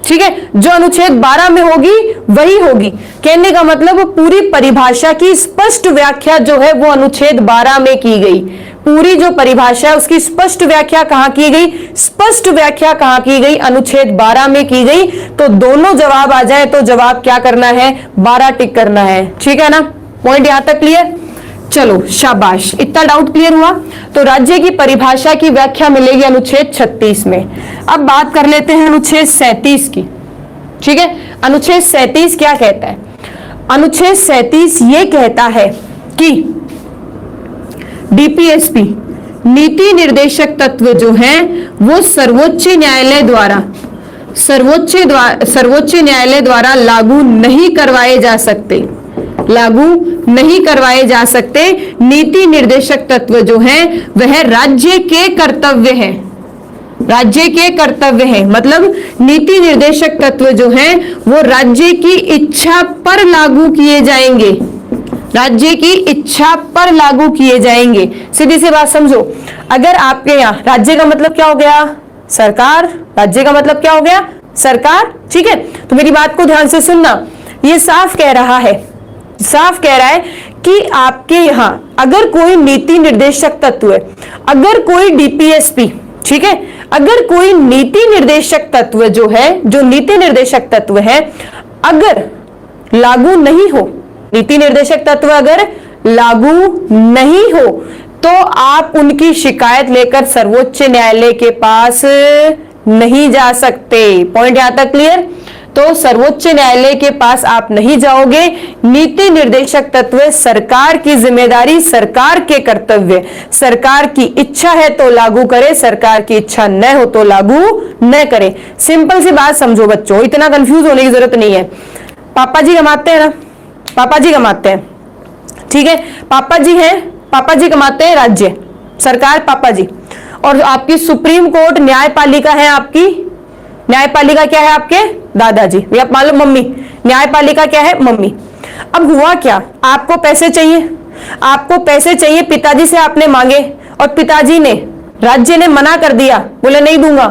ठीक है, जो अनुच्छेद 12 में होगी वही होगी, कहने का मतलब पूरी परिभाषा की स्पष्ट व्याख्या जो है वो अनुच्छेद 12 में की गई। पूरी जो परिभाषा है उसकी स्पष्ट व्याख्या कहां की गई, स्पष्ट व्याख्या कहां की गई, अनुच्छेद 12 में की गई। तो दोनों जवाब आ जाए तो जवाब क्या करना है, 12 टिक करना है। ठीक है ना, पॉइंट यहां तक क्लियर। चलो शाबाश, इतना डाउट क्लियर हुआ। तो राज्य की परिभाषा की व्याख्या मिलेगी अनुच्छेद 36 में। अब बात कर लेते हैं अनुच्छेद 37 की। ठीक है, अनुच्छेद 37 क्या कहता है, अनुच्छेद 37 ये कहता है कि डीपीएसपी नीति निर्देशक तत्व जो हैं वो सर्वोच्च न्यायालय द्वारा लागू नहीं करवाए जा सकते, लागू नहीं करवाए जा सकते। नीति निर्देशक तत्व जो हैं वह राज्य के कर्तव्य हैं, राज्य के कर्तव्य हैं। मतलब नीति निर्देशक तत्व जो हैं वो राज्य की इच्छा पर लागू किए जाएंगे, राज्य की इच्छा पर लागू किए जाएंगे। सीधी सी बात समझो, अगर आपके यहाँ राज्य का मतलब क्या हो गया, सरकार, राज्य का मतलब क्या हो गया, सरकार। ठीक है, तो मेरी बात को ध्यान से सुनना, ये साफ कह रहा है, साफ कह रहा है कि आपके यहाँ अगर कोई नीति निर्देशक तत्व है, अगर कोई डीपीएसपी, ठीक है, अगर कोई नीति निर्देशक तत्व जो है, जो नीति निर्देशक तत्व है अगर लागू नहीं हो, नीति निर्देशक तत्व अगर लागू नहीं हो तो आप उनकी शिकायत लेकर सर्वोच्च न्यायालय के पास नहीं जा सकते। पॉइंट यहां तक क्लियर। तो सर्वोच्च न्यायालय के पास आप नहीं जाओगे। नीति निर्देशक तत्व सरकार की जिम्मेदारी, सरकार के कर्तव्य, सरकार की इच्छा है तो लागू करे, सरकार की इच्छा न हो तो लागू न करे। सिंपल सी बात समझो बच्चों, इतना कंफ्यूज होने की जरूरत नहीं है। पापा जी कमाते हैं ना, पापा जी कमाते हैं, ठीक है, पापा जी हैं, पापा जी कमाते हैं, राज्य सरकार पापा जी, और आपकी सुप्रीम कोर्ट न्यायपालिका है, आपकी न्यायपालिका क्या है, आपके दादाजी, या मान लो मम्मी, न्यायपालिका क्या है, मम्मी। अब हुआ क्या, आपको पैसे चाहिए, आपको पैसे चाहिए, पिताजी से आपने मांगे और पिताजी ने, राज्य ने मना कर दिया, बोले नहीं दूंगा,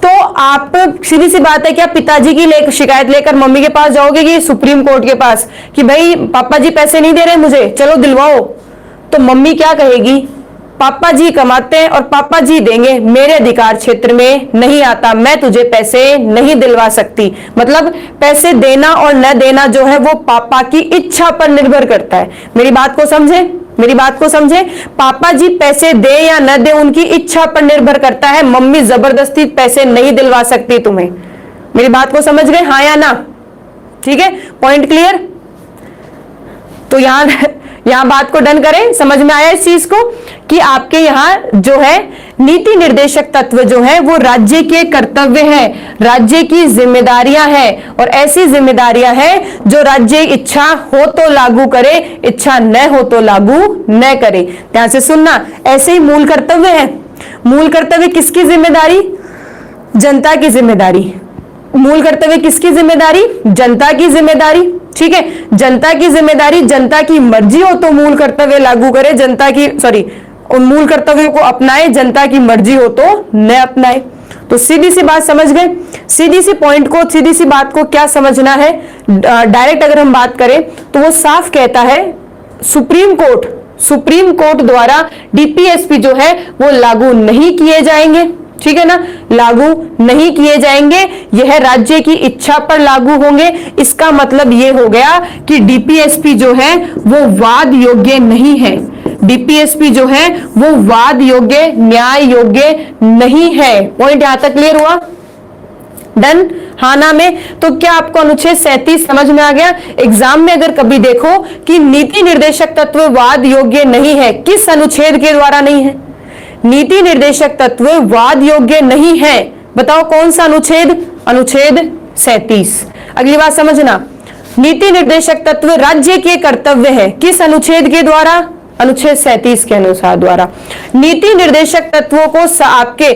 तो आप सीधी सी बात है क्या पिताजी की शिकायत लेकर मम्मी के पास जाओगे कि सुप्रीम कोर्ट के पास कि भाई पापा जी पैसे नहीं दे रहे मुझे, चलो दिलवाओ। तो मम्मी क्या कहेगी, पापा जी कमाते हैं और पापा जी देंगे, मेरे अधिकार क्षेत्र में नहीं आता, मैं तुझे पैसे नहीं दिलवा सकती। मतलब पैसे देना और न देना जो है वो पापा की इच्छा पर निर्भर करता है। मेरी बात को समझे, मेरी बात को समझे, पापा जी पैसे दे या न दे उनकी इच्छा पर निर्भर करता है। मम्मी जबरदस्ती पैसे नहीं दिलवा सकती तुम्हें। मेरी बात को समझ गए, हाँ या ना? ठीक है, पॉइंट क्लियर। तो यहां बात को डन करें, समझ में आया इस चीज को कि आपके यहां जो है नीति निर्देशक तत्व जो है वो राज्य के कर्तव्य है, राज्य की जिम्मेदारियां हैं, और ऐसी जिम्मेदारियां हैं जो राज्य इच्छा हो तो लागू करे, इच्छा न हो तो लागू न करे। ध्यान से सुनना, ऐसे ही मूल कर्तव्य है। मूल कर्तव्य किसकी जिम्मेदारी? जनता की जिम्मेदारी। मूल कर्तव्य किसकी जिम्मेदारी? जनता की जिम्मेदारी। ठीक है, जनता की जिम्मेदारी, जनता की मर्जी हो तो मूल कर्तव्य लागू करे, जनता की उन मूल कर्तव्यों को अपनाए, जनता की मर्जी हो तो न अपनाए। तो सीधी सी बात समझ गए, सीधी सी पॉइंट को, सीधी सी बात को क्या समझना है। डायरेक्ट अगर हम बात करें तो वो साफ कहता है सुप्रीम कोर्ट द्वारा डीपीएसपी जो है वो लागू नहीं किए जाएंगे। ठीक है ना, लागू नहीं किए जाएंगे, यह राज्य की इच्छा पर लागू होंगे। इसका मतलब यह हो गया कि डीपीएसपी जो है वो वाद योग्य नहीं है। डीपीएसपी जो है वो वाद योग्य, न्याय योग्य नहीं है। पॉइंट यहां तक क्लियर हुआ? डन? हाँ ना में? तो क्या आपको अनुच्छेद 37 समझ में आ गया? एग्जाम में अगर कभी देखो कि नीति निर्देशक तत्व वाद योग्य नहीं है, किस अनुच्छेद के द्वारा नहीं है? नीति निर्देशक तत्व वाद योग्य नहीं है, बताओ कौन सा अनुच्छेद? अनुच्छेद 37। अगली बात समझना, नीति निर्देशक तत्व राज्य के कर्तव्य है, किस अनुच्छेद के द्वारा? अनुच्छेद 37 के अनुसार द्वारा। नीति निर्देशक तत्वों को आपके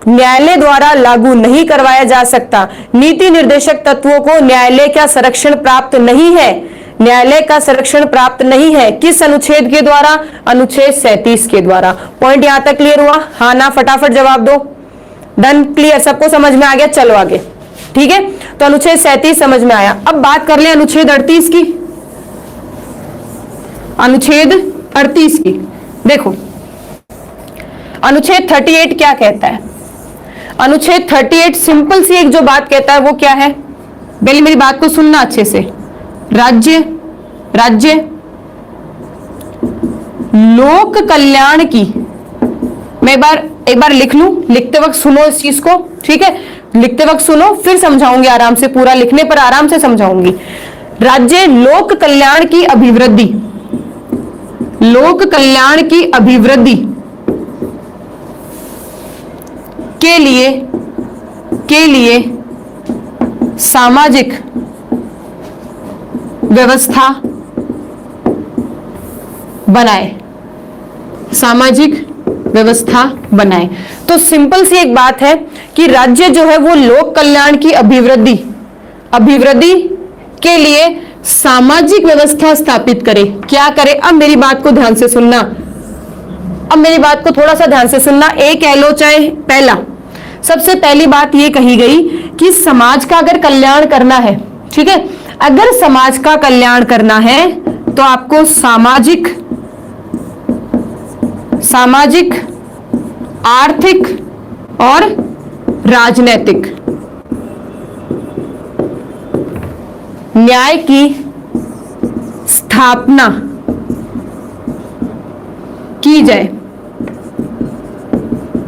न्यायालय द्वारा लागू नहीं करवाया जा सकता। नीति निर्देशक तत्वों को न्यायालय का संरक्षण प्राप्त नहीं है, न्यायालय का संरक्षण प्राप्त नहीं है, किस अनुच्छेद के द्वारा? अनुच्छेद 37 के द्वारा। पॉइंट यहां तक क्लियर हुआ? हाँ ना? फटाफट जवाब दो। डन? क्लियर? सबको समझ में आ गया? चलो आगे। ठीक है, तो अनुच्छेद 37 समझ में आया। अब बात कर ले अनुच्छेद 38 की। अनुच्छेद 38 की देखो, अनुच्छेद 38 क्या कहता है? अनुच्छेद 38 सिंपल सी एक जो बात कहता है वो क्या है? पहले मेरी बात को सुनना अच्छे से। राज्य लोक कल्याण की, मैं एक बार लिख लूं, लिखते वक्त सुनो इस चीज को। ठीक है, लिखते वक्त सुनो, फिर समझाऊंगी आराम से, पूरा लिखने पर आराम से समझाऊंगी। राज्य लोक कल्याण की अभिवृद्धि, लोक कल्याण की अभिवृद्धि के लिए सामाजिक व्यवस्था बनाए, सामाजिक व्यवस्था बनाए। तो सिंपल सी एक बात है कि राज्य जो है वो लोक कल्याण की अभिवृद्धि के लिए सामाजिक व्यवस्था स्थापित करे। क्या करे? अब मेरी बात को ध्यान से सुनना, अब मेरी बात को थोड़ा सा ध्यान से सुनना। एक कह लो चाहे पहला, सबसे पहली बात ये कही गई कि समाज का अगर कल्याण करना है, ठीक है, अगर समाज का कल्याण करना है तो आपको सामाजिक, आर्थिक और राजनीतिक न्याय की स्थापना की जाए।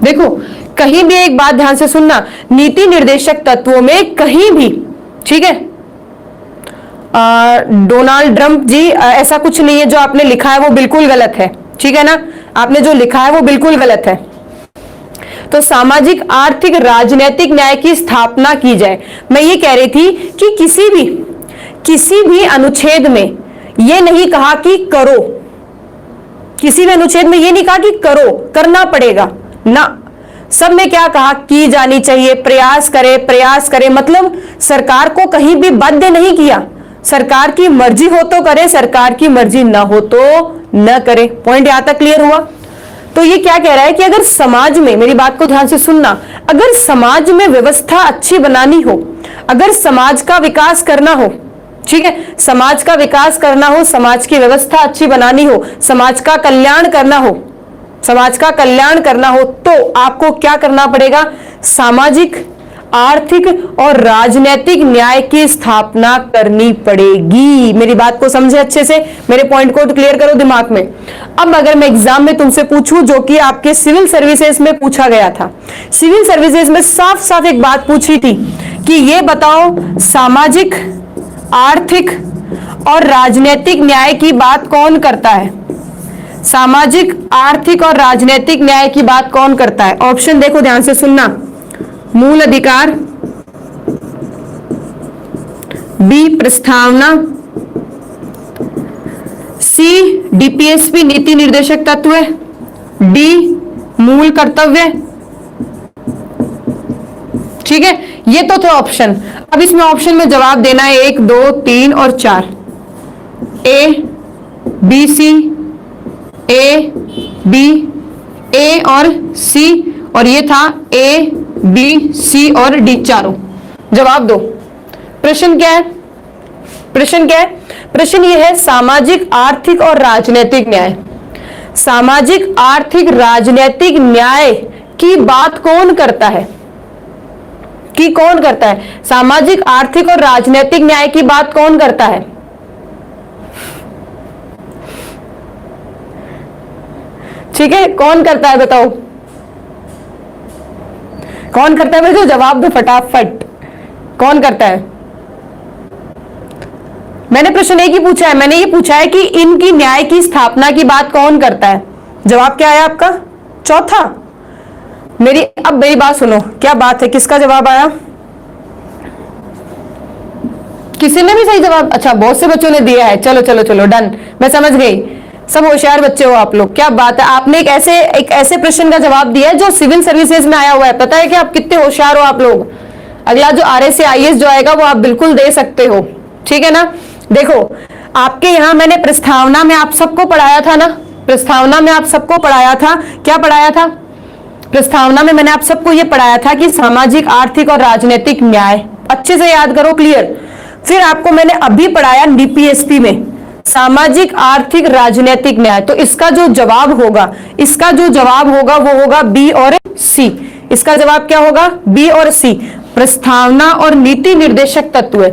देखो, कहीं भी एक बात ध्यान से सुनना, नीति निर्देशक तत्वों में कहीं भी, ठीक है, डोनाल्ड ट्रंप जी ऐसा कुछ नहीं है, जो आपने लिखा है वो बिल्कुल गलत है। ठीक है ना, आपने जो लिखा है वो बिल्कुल गलत है। तो सामाजिक, आर्थिक, राजनीतिक न्याय की स्थापना की जाए। मैं ये कह रही थी कि किसी भी अनुच्छेद में ये नहीं कहा कि करो, किसी भी अनुच्छेद में ये नहीं कहा कि करो, करना पड़ेगा ना, सब में क्या कहा? की जानी चाहिए, प्रयास करे। मतलब सरकार को कहीं भी बाध्य नहीं किया, सरकार की मर्जी हो तो करे, सरकार की मर्जी ना हो तो न करे। पॉइंट यहां तक क्लियर हुआ? तो ये क्या कह रहा है कि अगर समाज में, मेरी बात को ध्यान से सुनना, अगर समाज में व्यवस्था अच्छी बनानी हो, अगर समाज का विकास करना हो, ठीक है, समाज का विकास करना हो, समाज की व्यवस्था अच्छी बनानी हो, समाज का कल्याण करना हो तो आपको क्या करना पड़ेगा? सामाजिक, आर्थिक और राजनीतिक न्याय की स्थापना करनी पड़ेगी। मेरी बात को समझे अच्छे से, मेरे पॉइंट को क्लियर करो दिमाग में। अब अगर मैं एग्जाम में तुमसे पूछूं, जो कि आपके सिविल सर्विसेज में पूछा गया था, सिविल सर्विसेज में साफ साफ एक बात पूछी थी कि ये बताओ सामाजिक, आर्थिक और राजनीतिक न्याय की बात कौन करता है? सामाजिक, आर्थिक और राजनीतिक न्याय की बात कौन करता है? ऑप्शन देखो, ध्यान से सुनना। मूल अधिकार, बी प्रस्तावना, सी डीपीएसपी नीति निर्देशक तत्व, डी मूल कर्तव्य। ठीक है, ये तो थे ऑप्शन। अब इसमें ऑप्शन में जवाब देना है 1, 2, 3 और 4, A B C, A B, ए और सी, और ये था ए बी सी और डी, चारों। जवाब दो। प्रश्न क्या है? प्रश्न क्या है? प्रश्न ये है, सामाजिक, आर्थिक और राजनीतिक न्याय। सामाजिक, आर्थिक, राजनीतिक न्याय की बात कौन करता है? कि कौन करता है? सामाजिक, आर्थिक और राजनीतिक न्याय की बात कौन करता है? ठीक है, कौन करता है बताओ? कौन करता है? जो जवाब दो फटाफट। कौन करता है? मैंने प्रश्न एक ही पूछा है, मैंने ये पूछा है कि इनकी न्याय की स्थापना की बात कौन करता है। जवाब क्या आया आपका? चौथा। अब मेरी बात सुनो, क्या बात है, किसका जवाब आया? किसी ने भी सही जवाब? अच्छा, बहुत से बच्चों ने दिया है। चलो चलो चलो, डन, मैं समझ गई। सब होशियार बच्चे हो आप लोग, क्या बात है। आपने एक ऐसे प्रश्न का जवाब दिया है जो सिविल सर्विसेज में आया हुआ है। पता है कि आप कितने होशियार हो आप लोग। अगला जो RS या IAS जो आएगा वो आप बिल्कुल दे सकते हो। ठीक है ना? देखो, आपके यहाँ मैंने प्रस्तावना में आप सबको पढ़ाया था ना, प्रस्तावना में आप सबको पढ़ाया था। क्या पढ़ाया था? प्रस्तावना में मैंने आप सबको ये पढ़ाया था कि सामाजिक, आर्थिक और राजनीतिक न्याय। अच्छे से याद करो, क्लियर। फिर आपको मैंने अभी पढ़ाया DPSP में सामाजिक, आर्थिक, राजनीतिक न्याय। तो इसका जो जवाब होगा, इसका जो जवाब होगा वो होगा बी और सी। इसका जवाब क्या होगा? बी और सी। प्रस्तावना और नीति निर्देशक तत्व।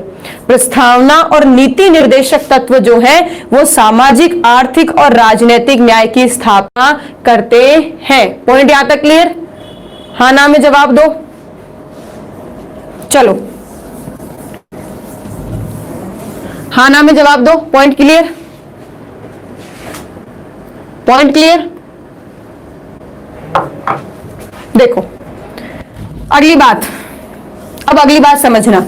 प्रस्तावना और नीति निर्देशक तत्व जो है वो सामाजिक, आर्थिक और राजनीतिक न्याय की स्थापना करते हैं। पॉइंट यहां तक क्लियर? हाँ ना में जवाब दो। चलो, हाँ ना में जवाब दो। Point clear? Point clear? देखो, अगली बात, अब अगली बात समझना।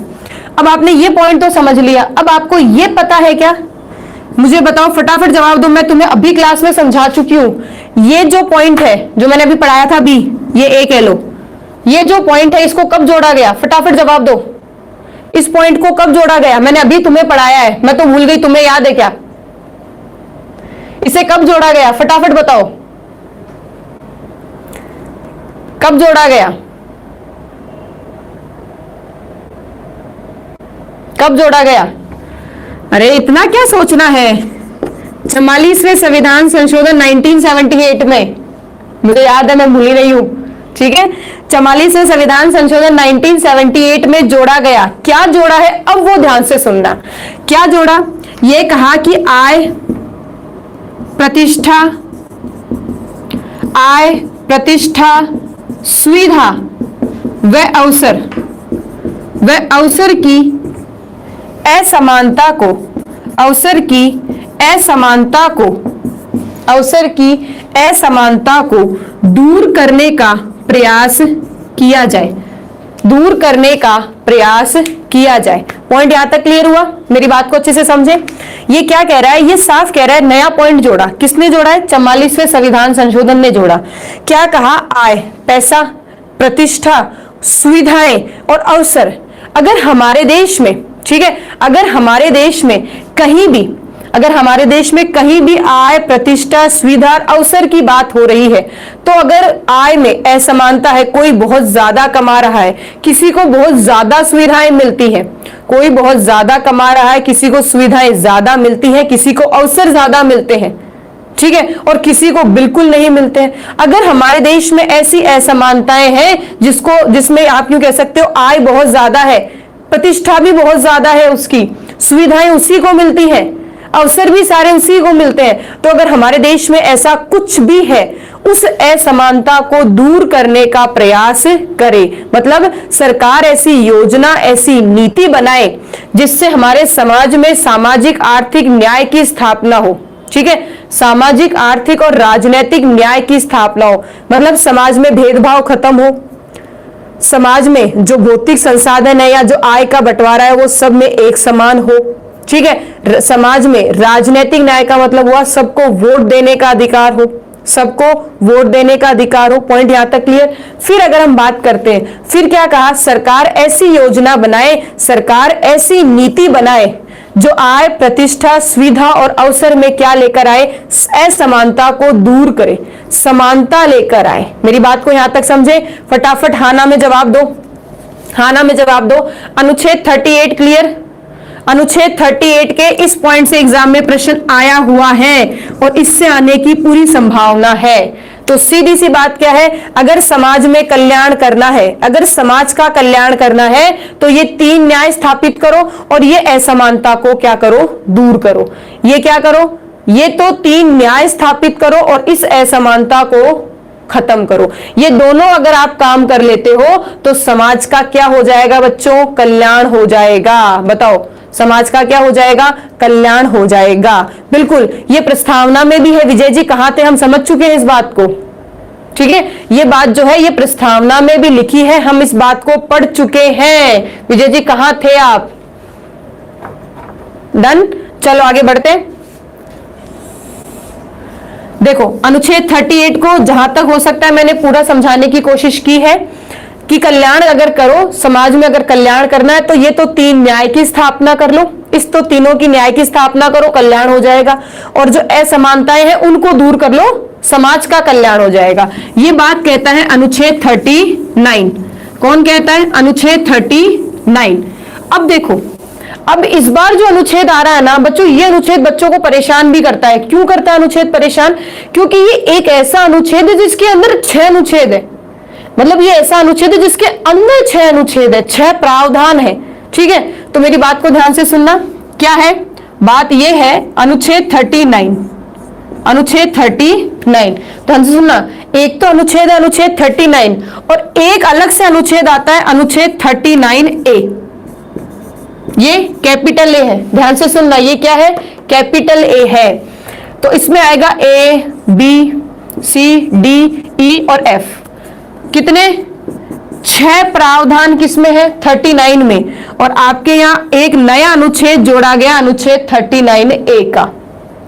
अब आपने ये पॉइंट तो समझ लिया, अब आपको ये पता है क्या? मुझे बताओ, फटाफट जवाब दो। मैं तुम्हें अभी क्लास में समझा चुकी हूं। ये जो पॉइंट है जो मैंने अभी पढ़ाया था बी, ये ए कह लो, ये जो पॉइंट है इसको कब जोड़ा गया? फटाफट जवाब दो। इस पॉइंट को कब जोड़ा गया? मैंने अभी तुम्हें पढ़ाया है, मैं तो भूल गई, तुम्हें याद है क्या? इसे कब जोड़ा गया? फटाफट बताओ, कब जोड़ा गया? कब जोड़ा गया? अरे इतना क्या सोचना है? 44वें संविधान संशोधन 1978 में, मुझे याद है, मैं भूली नहीं हूं। ठीक है, 44वें संविधान संशोधन 1978 में जोड़ा गया। क्या जोड़ा है? अब वो ध्यान से सुनना। क्या जोड़ा? ये कहा कि आय, प्रतिष्ठा, आय, प्रतिष्ठा, सुविधा व अवसर की असमानता को, अवसर की असमानता को दूर करने का प्रयास किया जाए। दूर करने का प्रयास किया जाए। पॉइंट यहां तक क्लियर हुआ? मेरी बात को अच्छे से समझे। ये क्या कह रहा है? ये साफ कह रहा है, नया पॉइंट जोड़ा। किसने जोड़ा है? 44वें संविधान संशोधन ने जोड़ा। क्या कहा? आय, पैसा, प्रतिष्ठा, सुविधाएं और अवसर। अगर हमारे देश में, ठीक है, अगर हमारे देश में कहीं भी आय, प्रतिष्ठा, सुविधा और अवसर की बात हो रही है, तो अगर आय में असमानता है, कोई बहुत ज्यादा कमा रहा है, किसी को बहुत ज्यादा सुविधाएं मिलती हैं, कोई बहुत ज्यादा कमा रहा है, किसी को सुविधाएं ज्यादा मिलती हैं, किसी को अवसर ज्यादा मिलते हैं, ठीक है, और किसी को बिल्कुल नहीं मिलते हैं। अगर हमारे देश में ऐसी असमानताएं हैं जिसमें आप यूं कह सकते हो आय बहुत ज्यादा है, प्रतिष्ठा भी बहुत ज्यादा है, उसकी सुविधाएं उसी को मिलती हैं, अवसर भी सारे उसी को मिलते हैं, तो अगर हमारे देश में ऐसा कुछ भी है, उस असमानता को दूर करने का प्रयास करे। मतलब सरकार ऐसी योजना, ऐसी नीति बनाए जिससे हमारे समाज में सामाजिक आर्थिक न्याय की स्थापना हो। ठीक है, सामाजिक आर्थिक और राजनीतिक न्याय की स्थापना हो, मतलब समाज में भेदभाव खत्म हो, समाज में जो भौतिक संसाधन है या जो आय का बंटवारा है वो सब में एक समान हो। ठीक है, समाज में राजनीतिक न्याय का मतलब हुआ सबको वोट देने का अधिकार हो, सबको वोट देने का अधिकार हो। पॉइंट यहां तक क्लियर। फिर अगर हम बात करते हैं, फिर क्या कहा, सरकार ऐसी योजना बनाए, सरकार ऐसी नीति बनाए जो आय, प्रतिष्ठा, सुविधा और अवसर में क्या लेकर आए, असमानता को दूर करे, समानता लेकर आए। मेरी बात को यहां तक समझे, फटाफट हाना में जवाब दो, हाना में जवाब दो। अनुच्छेद 38 क्लियर, अनुच्छेद 38 के इस पॉइंट से एग्जाम में प्रश्न आया हुआ है और इससे आने की पूरी संभावना है। तो सीधी सी बात क्या है, अगर समाज में कल्याण करना है, अगर समाज का कल्याण करना है तो ये 3 न्याय स्थापित करो और ये असमानता को क्या करो, दूर करो। ये क्या करो, ये तो 3 न्याय स्थापित करो और इस असमानता को खत्म करो। ये दोनों अगर आप काम कर लेते हो तो समाज का क्या हो जाएगा बच्चों, कल्याण हो जाएगा। बताओ, समाज का क्या हो जाएगा, कल्याण हो जाएगा। बिल्कुल, ये प्रस्तावना में भी है। विजय जी कहां थे, हम समझ चुके हैं इस बात को। ठीक है, ये बात जो है ये प्रस्तावना में भी लिखी है, हम इस बात को पढ़ चुके हैं। विजय जी कहां थे आप, डन। चलो आगे बढ़ते हैं। देखो, अनुच्छेद 38 को जहां तक हो सकता है मैंने पूरा समझाने की कोशिश की है कि कल्याण अगर करो, समाज में अगर कल्याण करना है तो ये तो 3 न्याय की स्थापना कर लो, इस तो तीनों की न्याय की स्थापना करो, कल्याण हो जाएगा। और जो असमानताएं हैं उनको दूर कर लो, समाज का कल्याण हो जाएगा। ये बात कहता है अनुच्छेद 39। कौन कहता है, अनुच्छेद 39। अब देखो, अब इस बार जो अनुच्छेद आ रहा है ना बच्चों, ये अनुच्छेद बच्चों को परेशान भी करता है। क्यों करता है अनुच्छेद परेशान, क्योंकि ये एक ऐसा अनुच्छेद है जिसके अंदर 6 अनुच्छेद है। मतलब ये ऐसा अनुच्छेद है जिसके अंदर 6 अनुच्छेद है, 6 प्रावधान है। ठीक है, तो मेरी बात को ध्यान से सुनना। क्या है बात, ये है अनुच्छेद 39, अनुच्छेद 39 ध्यान से सुनना। एक तो अनुच्छेद है अनुच्छेद 39 और एक अलग से अनुच्छेद आता है अनुच्छेद 39A। ये कैपिटल ए है, ध्यान से सुनना। ये क्या है, कैपिटल ए है। तो इसमें आएगा A, B, C, D, E और F। कितने, 6 प्रावधान किसमें है, 39 में। और आपके यहाँ एक नया अनुच्छेद जोड़ा गया, अनुच्छेद 39A का।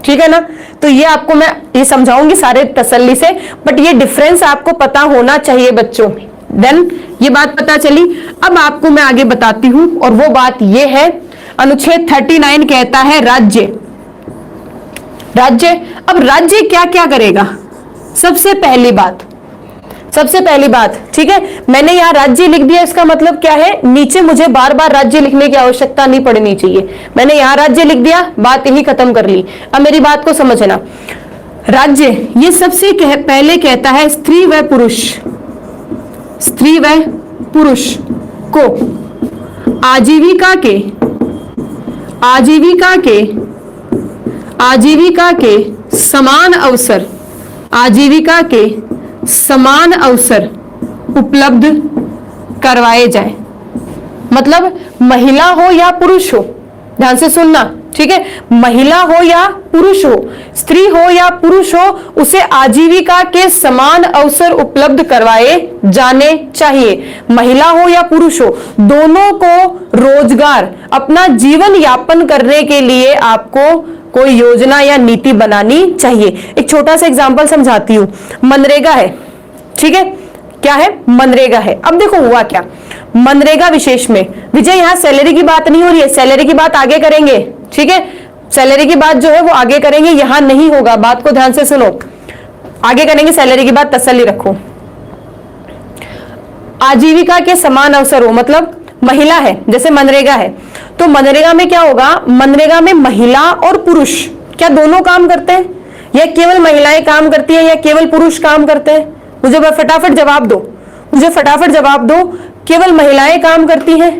ठीक है ना, तो ये आपको मैं ये समझाऊंगी सारे तसल्ली से, बट ये डिफरेंस आपको पता होना चाहिए बच्चों। देन ये बात पता चली। अब आपको मैं आगे बताती हूं और वो बात ये है, अनुच्छेद 39 कहता है राज्य। राज्य, अब राज्य क्या क्या करेगा, सबसे पहली बात, ठीक है, मैंने यहाँ राज्य लिख दिया, इसका मतलब क्या है, नीचे मुझे बार बार राज्य लिखने की आवश्यकता नहीं पड़नी चाहिए। मैंने यहाँ राज्य लिख दिया, बात यही खत्म कर ली। अब मेरी बात को समझना, राज्य ये सबसे पहले कहता है स्त्री व पुरुष को आजीविका के समान अवसर उपलब्ध करवाए जाए। मतलब महिला हो या पुरुष हो, ध्यान से सुनना। ठीक है, महिला हो या पुरुष हो, स्त्री हो या पुरुष हो, उसे आजीविका के समान अवसर उपलब्ध करवाए जाने चाहिए। महिला हो या पुरुष हो, दोनों को रोजगार, अपना जीवन यापन करने के लिए आपको कोई योजना या नीति बनानी चाहिए। एक छोटा सा एग्जांपल समझाती हूं। मनरेगा है, ठीक है, क्या है, मनरेगा है। अब देखो हुआ क्या, मनरेगा विशेष में, विजय यहां सैलरी की बात नहीं हो रही है, सैलरी की बात आगे करेंगे। ठीक है, सैलरी की बात जो है वो आगे करेंगे, यहां नहीं होगा। बात को ध्यान से सुनो, आगे करेंगे सैलरी की बात, तसल्ली रखो। आजीविका के समान अवसर हो, मतलब महिला है, जैसे मनरेगा है, तो मनरेगा में क्या होगा, मनरेगा में महिला और पुरुष क्या दोनों काम करते हैं, या केवल महिलाएं काम करती है, या केवल पुरुष काम करते हैं? मुझे फटाफट जवाब दो, मुझे फटाफट जवाब दो। केवल महिलाएं काम करती हैं,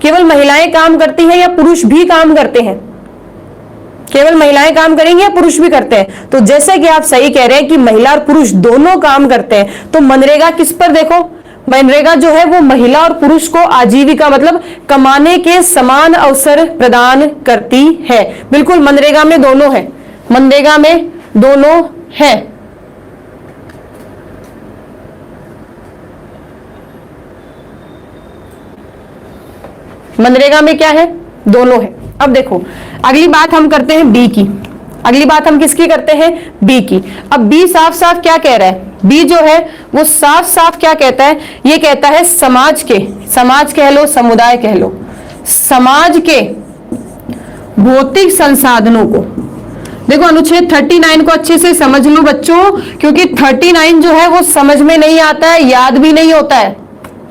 केवल महिलाएं काम करती हैं, या पुरुष भी काम करते हैं? केवल महिलाएं काम करेंगी या पुरुष भी करते हैं? तो जैसे कि आप सही कह रहे हैं कि महिला और पुरुष दोनों काम करते हैं, तो मनरेगा किस पर देखो, मनरेगा जो है वो महिला और पुरुष को आजीविका मतलब कमाने के समान अवसर प्रदान करती है। बिल्कुल, मनरेगा में दोनों है, मनरेगा में दोनों है। मनरेगा में क्या है? दोनों है। अब देखो, अगली बात हम करते हैं बी की। अगली बात हम किसकी करते हैं? बी की। अब बी साफ साफ क्या कह रहा है? बी जो है वो साफ साफ क्या कहता है? ये कहता है समाज के, समाज कह लो, समुदाय कह लो, समाज के भौतिक संसाधनों को। देखो, अनुच्छेद 39 को अच्छे से समझ लो बच्चों, क्योंकि 39 जो है वो समझ में नहीं आता है, याद भी नहीं होता है,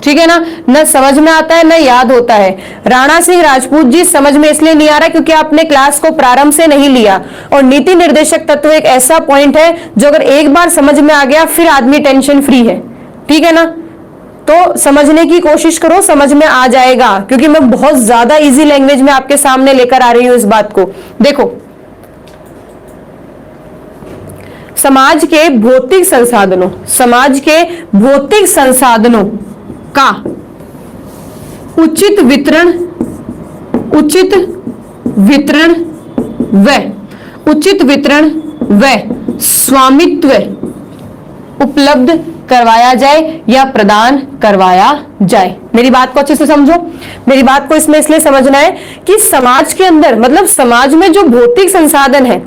ठीक है ना? न समझ में आता है न याद होता है। राणा सिंह राजपूत जी समझ में इसलिए नहीं आ रहा क्योंकि आपने क्लास को प्रारंभ से नहीं लिया, और नीति निर्देशक तत्व एक ऐसा पॉइंट है जो अगर एक बार समझ में आ गया फिर आदमी टेंशन फ्री है, ठीक है ना? तो समझने की कोशिश करो, समझ में आ जाएगा, क्योंकि मैं बहुत ज्यादा इजी लैंग्वेज में आपके सामने लेकर आ रही हूं इस बात को। देखो, समाज के भौतिक संसाधनों, समाज के भौतिक संसाधनों का उचित वितरण, उचित वितरण व स्वामित्व उपलब्ध करवाया जाए या प्रदान करवाया जाए। मेरी बात को अच्छे से समझो। मेरी बात को इसमें इसलिए समझना है कि समाज के अंदर मतलब समाज में जो भौतिक संसाधन है,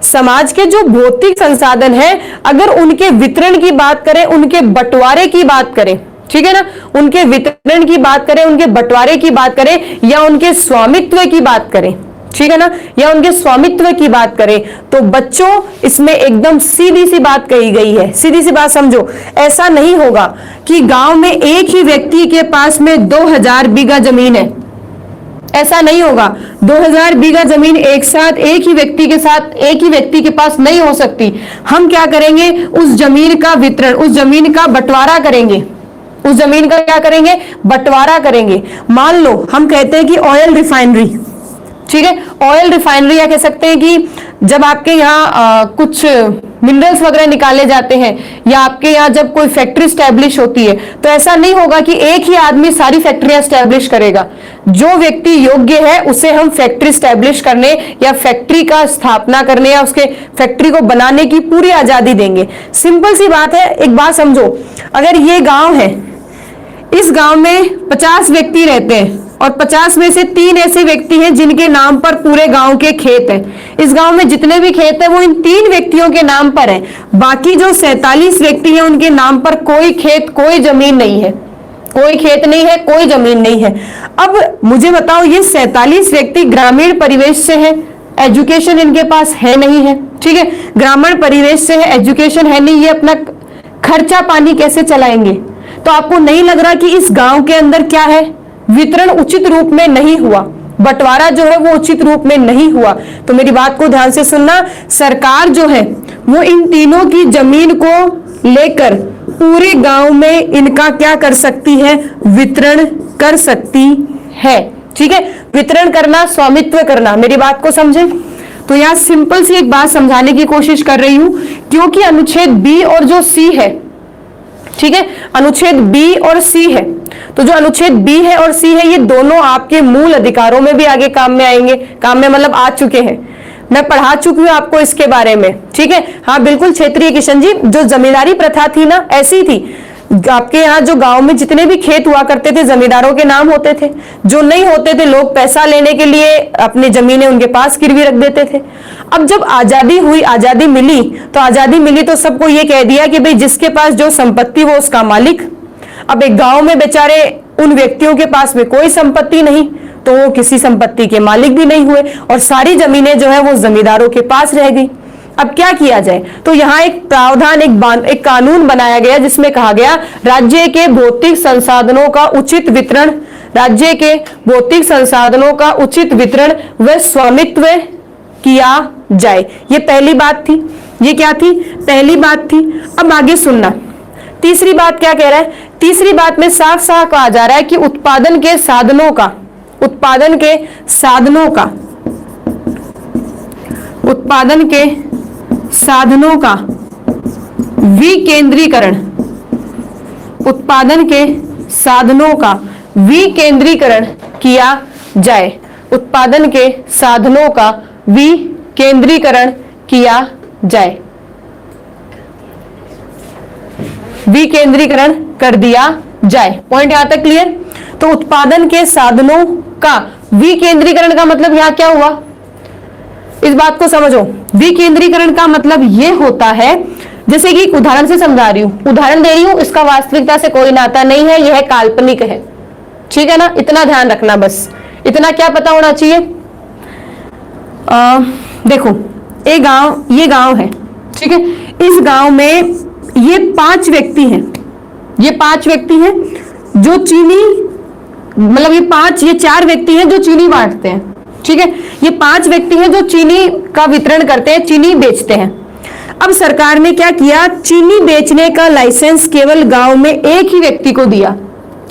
समाज के जो भौतिक संसाधन है, अगर उनके वितरण की बात करें, उनके बंटवारे की बात करें, ठीक है ना, उनके वितरण की बात करें, उनके बंटवारे की बात करें, या उनके स्वामित्व की बात करें, ठीक है ना, या उनके स्वामित्व की बात करें, तो बच्चों इसमें एकदम सीधी सी बात कही गई है। सीधी सी बात समझो, ऐसा नहीं होगा कि गांव में एक ही व्यक्ति के पास में 2000 बीघा जमीन है, ऐसा नहीं होगा। 2000 बीघा जमीन एक साथ एक ही व्यक्ति के साथ एक ही व्यक्ति के पास नहीं हो सकती। हम क्या करेंगे? उस जमीन का वितरण, उस जमीन का बंटवारा करेंगे, उस जमीन का क्या करेंगे? बंटवारा करेंगे। मान लो हम कहते हैं कि ऑयल रिफाइनरी, ठीक है, ऑयल रिफाइनरी, या कह सकते हैं कि जब आपके यहाँ कुछ मिनरल्स वगैरह निकाले जाते हैं, या आपके यहाँ जब कोई फैक्ट्री स्टैब्लिश होती है, तो ऐसा नहीं होगा कि एक ही आदमी सारी फैक्ट्रियां स्टैब्लिश करेगा। जो व्यक्ति योग्य है उसे हम फैक्ट्री स्टैब्लिश करने या फैक्ट्री का स्थापना करने या उसके फैक्ट्री को बनाने की पूरी आजादी देंगे। सिंपल सी बात है। एक बात समझो, अगर ये गांव है, इस गांव में 50 व्यक्ति रहते हैं और 50 में से 3 ऐसे व्यक्ति हैं जिनके नाम पर पूरे गांव के खेत हैं। इस गांव में जितने भी खेत हैं वो इन 3 व्यक्तियों के नाम पर है। बाकी जो 47 व्यक्ति हैं उनके नाम पर कोई खेत, कोई जमीन नहीं है, कोई खेत नहीं है, कोई जमीन नहीं है। अब मुझे बताओ, ये 47 व्यक्ति ग्रामीण परिवेश से है, एजुकेशन इनके पास है नहीं है, ठीक है, ग्रामीण परिवेश से है, एजुकेशन है नहीं, ये अपना खर्चा पानी कैसे चलाएंगे? तो आपको नहीं लग रहा कि इस गांव के अंदर क्या है? वितरण उचित रूप में नहीं हुआ, बंटवारा जो है वो उचित रूप में नहीं हुआ। तो मेरी बात को ध्यान से सुनना, सरकार जो है वो इन तीनों की जमीन को लेकर पूरे गांव में इनका क्या कर सकती है? वितरण कर सकती है, ठीक है, वितरण करना, स्वामित्व करना। मेरी बात को समझे? तो यहाँ सिंपल सी एक बात समझाने की कोशिश कर रही हूं, क्योंकि अनुच्छेद बी और जो सी है, ठीक है, अनुच्छेद बी और सी है, तो जो अनुच्छेद बी है और सी है, ये दोनों आपके मूल अधिकारों में भी आगे काम में आएंगे। काम में मतलब आ चुके हैं, मैं पढ़ा चुकी हूं आपको इसके बारे में, ठीक है। हाँ बिल्कुल क्षेत्रीय किशन जी, जो जमींदारी प्रथा थी ना, ऐसी थी। आपके यहाँ जो गांव में जितने भी खेत हुआ करते थे जमींदारों के नाम होते थे, जो नहीं होते थे लोग पैसा लेने के लिए अपनी जमीनें उनके पास गिरवी रख देते थे। अब जब आजादी हुई, आजादी मिली, तो आजादी मिली तो सबको ये कह दिया कि भाई जिसके पास जो संपत्ति वो उसका मालिक। अब एक गांव में बेचारे उन व्यक्तियों के पास में कोई संपत्ति नहीं, तो वो किसी संपत्ति के मालिक भी नहीं हुए और सारी जमीनें जो है वो जमींदारों के पास रह गई। अब क्या किया जाए? तो यहाँ एक प्रावधान, एक कानून बनाया गया जिसमें कहा गया राज्य के भौतिक संसाधनों का उचित वितरण, राज्य के भौतिक संसाधनों का उचित वितरण व स्वामित्व किया जाए। ये पहली बात थी। ये क्या थी? पहली बात थी। अब आगे सुनना, तीसरी बात क्या कह रहा है? तीसरी बात में साफ साफ कहा जा रहा है कि उत्पादन के साधनों का, उत्पादन के साधनों का, उत्पादन के साधनों का विकेंद्रीकरण, उत्पादन के साधनों का विकेंद्रीकरण किया जाए। उत्पादन के साधनों का विकेंद्रीकरण किया जाए। विकेंद्रीकरण कर दिया जाए। पॉइंट यहां तक क्लियर? तो उत्पादन के साधनों का विकेंद्रीकरण का मतलब यहां क्या हुआ, इस बात को समझो। विकेंद्रीकरण का मतलब यह होता है, जैसे कि उदाहरण से समझा रही हूं, उदाहरण दे रही हूं, इसका वास्तविकता से कोई नाता नहीं है, यह काल्पनिक है, ठीक है ना, इतना ध्यान रखना, बस इतना क्या पता होना चाहिए। देखो ये गांव है, ठीक है, इस गांव में ये 5 व्यक्ति हैं, ये 5 व्यक्ति हैं जो चीनी, मतलब ये 4 व्यक्ति हैं जो चीनी बांटते हैं, ठीक है, ये 5 व्यक्ति हैं जो चीनी का वितरण करते हैं, चीनी बेचते हैं। अब सरकार ने क्या किया, चीनी बेचने का लाइसेंस केवल गांव में एक ही व्यक्ति को दिया।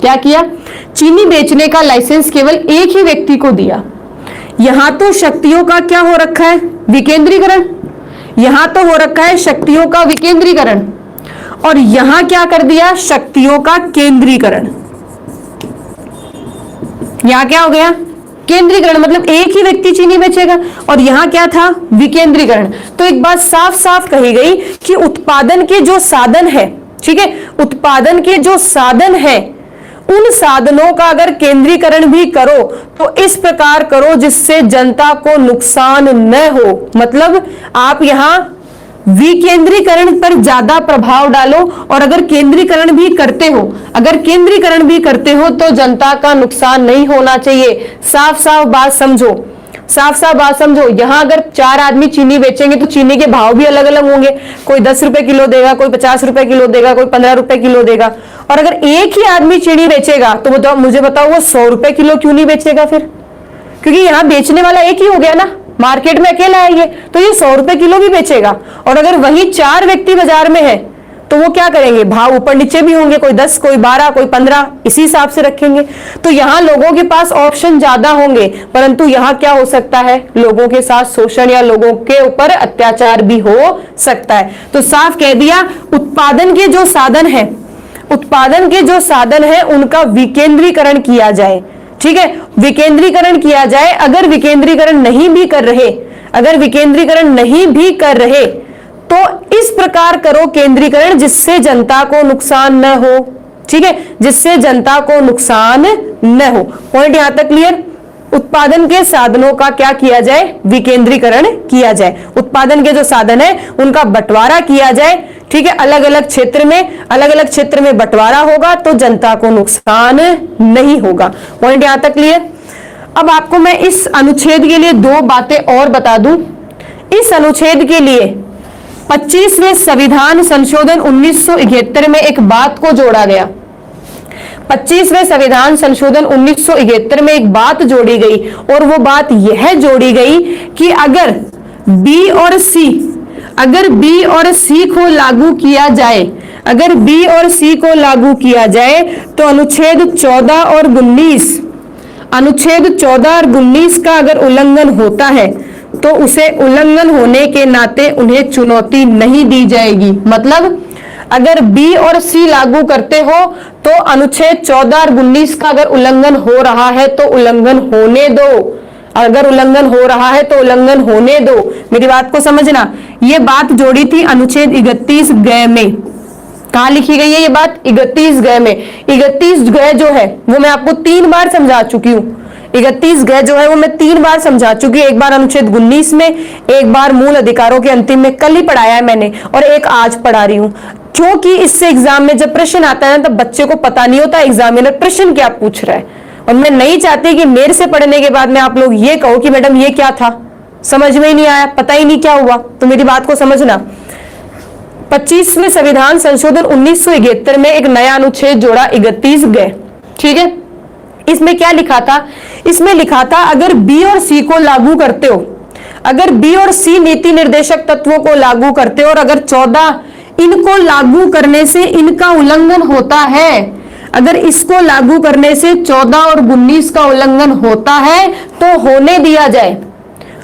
क्या किया, चीनी बेचने का लाइसेंस केवल एक ही व्यक्ति को दिया। यहां तो शक्तियों का क्या हो रखा है, विकेंद्रीकरण, यहां तो हो रखा है शक्तियों का विकेंद्रीकरण, और यहां क्या कर दिया, शक्तियों का केंद्रीकरण। यहां क्या हो गया, केंद्रीकरण, मतलब एक ही व्यक्ति चीनी बेचेगा, और यहां क्या था, विकेंद्रीकरण। तो एक बात साफ साफ कही गई कि उत्पादन के जो साधन है, ठीक है, उत्पादन के जो साधन है, उन साधनों का अगर केंद्रीकरण भी करो तो इस प्रकार करो जिससे जनता को नुकसान न हो। मतलब आप यहां विकेंद्रीकरण पर ज्यादा प्रभाव डालो, और अगर केंद्रीकरण भी करते हो, अगर केंद्रीकरण भी करते हो तो जनता का नुकसान नहीं होना चाहिए। साफ साफ बात समझो, साफ साफ बात समझो। यहां अगर 4 आदमी चीनी बेचेंगे तो चीनी के भाव भी अलग अलग होंगे, कोई 10 रुपए किलो देगा, कोई 50 रुपए किलो देगा, कोई 15 रुपए किलो देगा। और अगर एक ही आदमी चीनी बेचेगा तो मुझे बताओ वो 100 रुपए किलो क्यों नहीं बेचेगा फिर, क्योंकि यहां बेचने वाला एक ही हो गया ना, मार्केट में अकेला है ये, तो ये 100 रुपए किलो भी बेचेगा। और अगर वही 4 व्यक्ति बाजार में है तो वो क्या करेंगे, भाव ऊपर नीचे भी होंगे, कोई 10, कोई 12, कोई 15, इसी हिसाब से रखेंगे। तो यहां लोगों के पास ऑप्शन ज्यादा होंगे, परंतु यहां क्या हो सकता है, लोगों के साथ शोषण या लोगों के ऊपर अत्याचार भी हो सकता है। तो साफ कह दिया, उत्पादन के जो साधन है, उत्पादन के जो साधन है उनका विकेंद्रीकरण किया जाए, ठीक है, विकेंद्रीकरण किया जाए। अगर विकेंद्रीकरण नहीं भी कर रहे, अगर विकेंद्रीकरण नहीं भी कर रहे तो इस प्रकार करो केंद्रीकरण जिससे जनता को नुकसान न हो, ठीक है, जिससे जनता को नुकसान न हो। पॉइंट यहां तक क्लियर? उत्पादन के साधनों का क्या किया जाए, विकेंद्रीकरण किया जाए। उत्पादन के जो साधन है उनका बंटवारा किया जाए, ठीक है, अलग अलग क्षेत्र में बंटवारा होगा तो जनता को नुकसान नहीं होगा। पॉइंट यहां तक क्लियर? अब आपको मैं इस अनुच्छेद के लिए 2 बातें और बता दूं। इस अनुच्छेद के लिए 25वें संविधान संशोधन 1971 में एक बात को जोड़ा गया। 25वें संविधान संशोधन 1971 में एक बात जोड़ी गई, और वो बात यह जोड़ी गई कि अगर बी और सी को लागू किया जाए, अगर बी और सी को लागू किया जाए तो अनुच्छेद 14 और 19 का अगर उल्लंघन होता है तो उसे उल्लंघन होने के नाते उन्हें चुनौती नहीं दी जाएगी। मतलब अगर बी और सी लागू करते हो तो अनुच्छेद 14 और 19 का अगर उल्लंघन हो रहा है तो उल्लंघन होने दो, अगर उल्लंघन हो रहा है तो उल्लंघन होने दो। मेरी बात को समझना, ये बात जोड़ी थी अनुच्छेद 31 ग में। कहां लिखी गई है ये बात, 31 ग में। 31 ग जो है वो मैं आपको 3 बार समझा चुकी हूं। 31 ग जो है वो मैं 3 बार समझा चुकी हूं, एक बार अनुच्छेद 19 में, एक बार मूल अधिकारों के अंतिम में, कल ही पढ़ाया है मैंने, और एक आज पढ़ा रही हूं। क्योंकि इससे एग्जाम में जब प्रश्न आता है ना तब बच्चे को पता नहीं होता एग्जामिनर प्रश्न क्या पूछ रहा है, और मैं नहीं चाहती कि मेरे से पढ़ने के बाद में आप लोग ये कहो कि मैडम ये क्या था, समझ में ही नहीं आया, पता ही नहीं क्या हुआ। तो मेरी बात को समझना, 25वें संविधान संशोधन 1971 में एक नया अनुच्छेद जोड़ा 31 ग, ठीक है। इसमें क्या लिखा था, इसमें लिखा था अगर बी और सी को लागू करते हो, अगर बी और सी नीति निर्देशक तत्वों को लागू करते हो और अगर 14 इनको लागू करने से इनका उल्लंघन होता है, अगर इसको लागू करने से 14 और 19 का उल्लंघन होता है तो होने दिया जाए,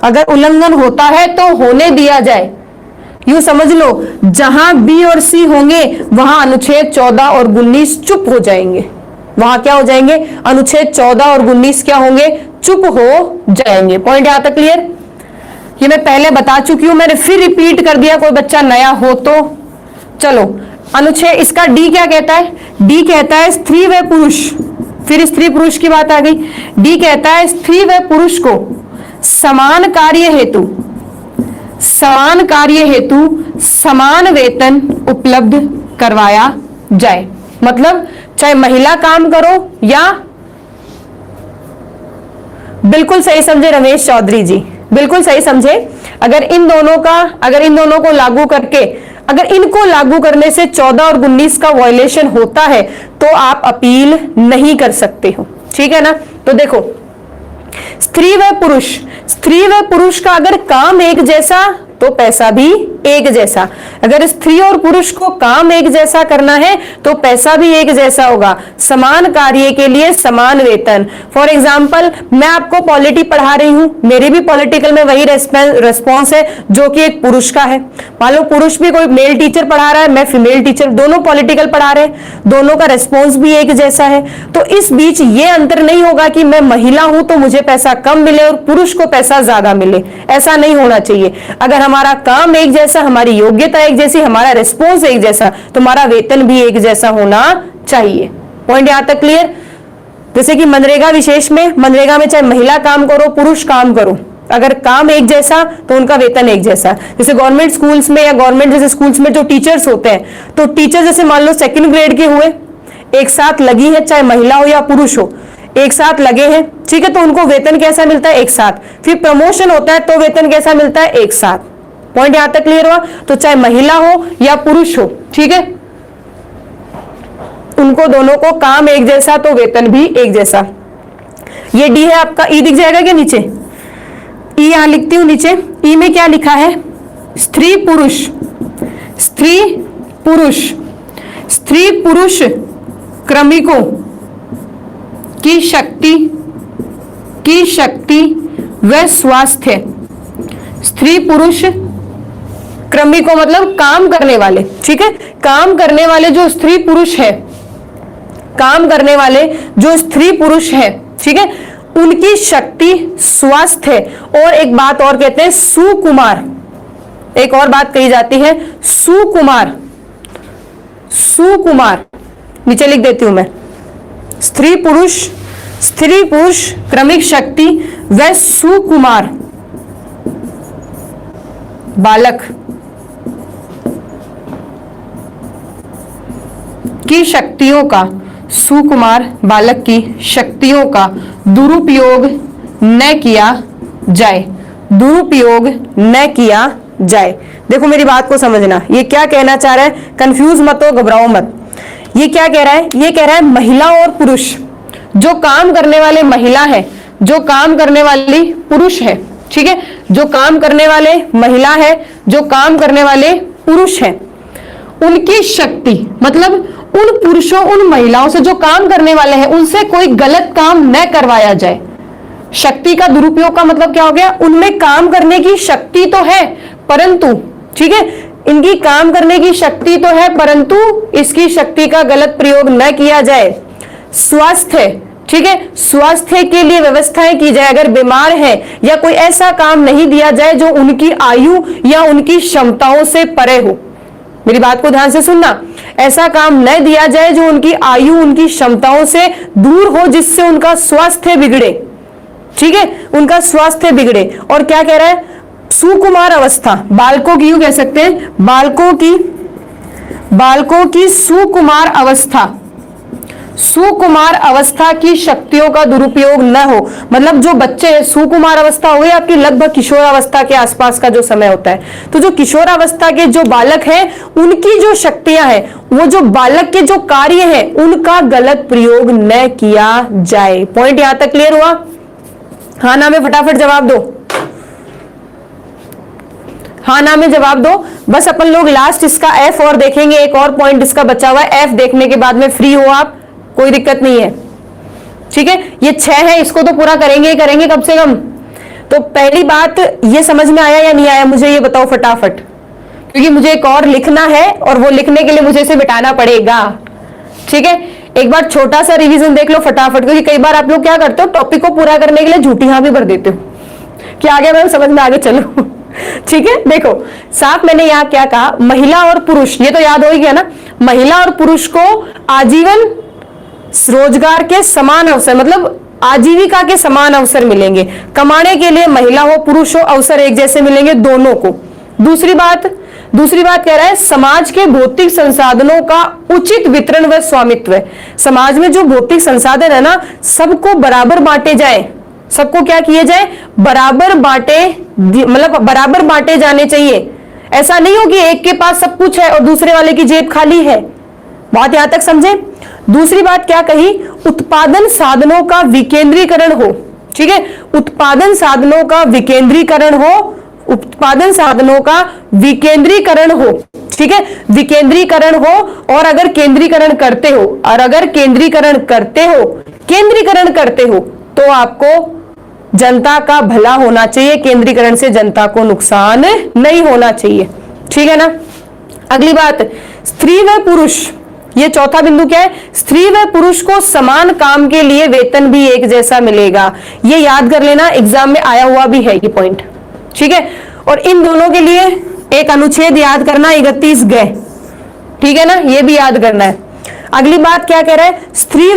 अगर उल्लंघन होता है तो होने दिया जाए। यूं समझ लो, जहां बी और सी होंगे वहां अनुच्छेद 14 और 19 चुप हो जाएंगे। वहां क्या हो जाएंगे? अनुच्छेद 14 और 19 क्या होंगे? चुप हो जाएंगे। पॉइंट यहां तक क्लियर? ये मैं पहले बता चुकी हूं, मैंने फिर रिपीट कर दिया, कोई बच्चा नया हो तो। चलो, अनुच्छेद इसका डी क्या कहता है? डी कहता है स्त्री व पुरुष, फिर स्त्री पुरुष की बात आ गई। डी कहता है स्त्री व पुरुष को समान कार्य हेतु समान वेतन उपलब्ध करवाया जाए। मतलब चाहे महिला काम करो या, बिल्कुल सही समझे रमेश चौधरी जी, बिल्कुल सही समझे। अगर इन दोनों को लागू करके, अगर इनको लागू करने से 14 और 19 का वायलेशन होता है तो आप अपील नहीं कर सकते हो, ठीक है ना। तो देखो, स्त्री व पुरुष का अगर काम एक जैसा तो पैसा भी एक जैसा। अगर स्त्री और पुरुष को काम एक जैसा करना है तो पैसा भी एक जैसा होगा। समान कार्य के लिए समान वेतन। फॉर एग्जाम्पल, मैं आपको पॉलिटी पढ़ा रही हूं, मेरे भी पॉलिटिकल में वही रेस्पॉन्स है जो कि एक पुरुष का है। मान लो पुरुष भी कोई मेल टीचर पढ़ा रहा है, मैं फीमेल टीचर, दोनों पॉलिटिकल पढ़ा रहे हैं, दोनों का रेस्पॉन्स भी एक जैसा है। तो इस बीच ये अंतर नहीं होगा कि मैं महिला हूं तो मुझे पैसा कम मिले और पुरुष को पैसा ज्यादा मिले, ऐसा नहीं होना चाहिए। अगर हमारा काम एक जैसा, हमारी योग्यता एक जैसी, हमारा रिस्पॉन्स एक जैसा, तो हमारा वेतन भी एक जैसा होना चाहिए। पॉइंट यहां तक क्लियर? जैसे कि मनरेगा विशेष में, मनरेगा में चाहे महिला काम करो पुरुष काम करो, अगर काम एक जैसा तो उनका वेतन एक जैसा। जैसे गवर्नमेंट स्कूल्स में या गवर्नमेंट जैसे स्कूल्स में जो टीचर्स होते हैं, तो टीचर जैसे मान लो 2nd ग्रेड के हुए, एक साथ लगी है, चाहे महिला हो या पुरुष हो, एक साथ लगे हैं, ठीक है, तो उनको वेतन कैसा मिलता है? एक साथ। फिर प्रमोशन होता है तो वेतन कैसा मिलता है? एक साथ। पॉइंट यहां तक क्लियर हुआ? तो चाहे महिला हो या पुरुष हो, ठीक है, उनको दोनों को काम एक जैसा तो वेतन भी एक जैसा। ये डी है आपका। ई दिख जाएगा क्या नीचे? ई यहां लिखती हूं नीचे। ई में क्या लिखा है? स्त्री पुरुष क्रमिकों की शक्ति व स्वास्थ्य। स्त्री पुरुष क्रमिकों मतलब काम करने वाले, ठीक है, काम करने वाले जो स्त्री पुरुष है, काम करने वाले जो स्त्री पुरुष है, ठीक है, उनकी शक्ति, स्वास्थ्य और एक बात और कहते हैं सुकुमार। एक और बात कही जाती है सुकुमार। नीचे लिख देती हूं मैं, स्त्री पुरुष क्रमिक शक्ति व सुकुमार बालक की शक्तियों का, सुकुमार बालक की शक्तियों का दुरुपयोग न किया जाए। देखो मेरी बात को समझना, ये क्या कहना चाह रहा है? कंफ्यूज मत हो, घबराओ मत। ये क्या कह रहा है? ये कह रहा है महिला और पुरुष, जो काम करने वाले महिला है, जो काम करने वाली पुरुष है, ठीक है, जो काम करने वाले महिला है, जो काम करने वाले पुरुष है, उनकी शक्ति मतलब उन पुरुषों, उन महिलाओं से जो काम करने वाले हैं, उनसे कोई गलत काम न करवाया जाए। शक्ति का दुरुपयोग का मतलब क्या हो गया? उनमें काम करने की शक्ति तो है परंतु, ठीक है, इनकी काम करने की शक्ति तो है परंतु इसकी शक्ति का गलत प्रयोग न किया जाए। स्वास्थ्य, ठीक है, स्वास्थ्य के लिए व्यवस्थाएं की जाए। अगर बीमार है या कोई ऐसा काम नहीं दिया जाए जो उनकी आयु या उनकी क्षमताओं से परे हो। मेरी बात को ध्यान से सुनना, ऐसा काम न दिया जाए जो उनकी आयु, उनकी क्षमताओं से दूर हो, जिससे उनका स्वास्थ्य बिगड़े, ठीक है, उनका स्वास्थ्य बिगड़े। और क्या कह रहा है? सुकुमार अवस्था, बालकों की, यूं कह सकते हैं बालकों की सुकुमार अवस्था की शक्तियों का दुरुपयोग न हो। मतलब जो बच्चे हैं, सुकुमार अवस्था हो गई आपकी लगभग किशोरावस्था के आसपास का जो समय होता है, तो जो किशोरावस्था के जो बालक हैं, उनकी जो शक्तियां हैं, वो जो बालक के जो कार्य हैं, उनका गलत प्रयोग न किया जाए। पॉइंट यहां तक क्लियर हुआ? हाँ ना में फटाफट जवाब दो, हाँ ना में जवाब दो। बस अपन लोग लास्ट इसका एफ और देखेंगे, एक और पॉइंट इसका बचा हुआ है। एफ देखने के बाद में फ्री हो आप, कोई दिक्कत नहीं है, ठीक है। ये 6 है, इसको तो पूरा करेंगे ही करेंगे कम से कम। तो पहली बात ये समझ में आया या नहीं आया, मुझे ये बताओ फटाफट, क्योंकि मुझे एक और लिखना है और वो लिखने के लिए मुझे इसे मिटाना पड़ेगा। ठीक है, एक बार छोटा सा रिवीजन देख लो फटाफट, क्योंकि कई बार आप लोग क्या करते हो, टॉपिक को पूरा करने के लिए झूठी हाँ भी भर देते हो कि आगे मैम समझ में आगे चलो। ठीक है, देखो साफ मैंने यहाँ क्या कहा, महिला और पुरुष, ये तो याद हो ही गया ना, महिला और पुरुष को आजीवन रोजगार के समान अवसर, मतलब आजीविका के समान अवसर मिलेंगे। कमाने के लिए महिला हो पुरुष हो अवसर एक जैसे मिलेंगे दोनों को। दूसरी बात कह रहा है समाज के भौतिक संसाधनों का उचित वितरण व स्वामित्व। समाज में जो भौतिक संसाधन है ना, सबको बराबर बांटे जाए, सबको क्या किए जाए, बराबर बांटे, मतलब बराबर बांटे जाने चाहिए। ऐसा नहीं हो कि एक के पास सब कुछ है और दूसरे वाले की जेब खाली है। बात यहां तक समझे। दूसरी बात क्या कही, उत्पादन साधनों का विकेंद्रीकरण हो। ठीक है, उत्पादन साधनों का विकेंद्रीकरण हो, उत्पादन साधनों का विकेंद्रीकरण हो। ठीक है, विकेंद्रीकरण हो, और अगर केंद्रीकरण करते हो, और अगर केंद्रीकरण करते हो तो आपको जनता का भला होना चाहिए, केंद्रीकरण से जनता को नुकसान नहीं होना चाहिए। ठीक है ना। अगली बात, स्त्री व पुरुष, ये चौथा बिंदु क्या है, स्त्री व पुरुष को समान काम के लिए वेतन भी एक जैसा मिलेगा। ये याद कर लेना, एग्जाम में आया हुआ भी है ये पॉइंट। ठीक है, और इन दोनों के लिए एक अनुच्छेद याद करना, 31 गए। ठीक है ना, ये भी याद करना है। अगली बात क्या कह रहा है, स्त्री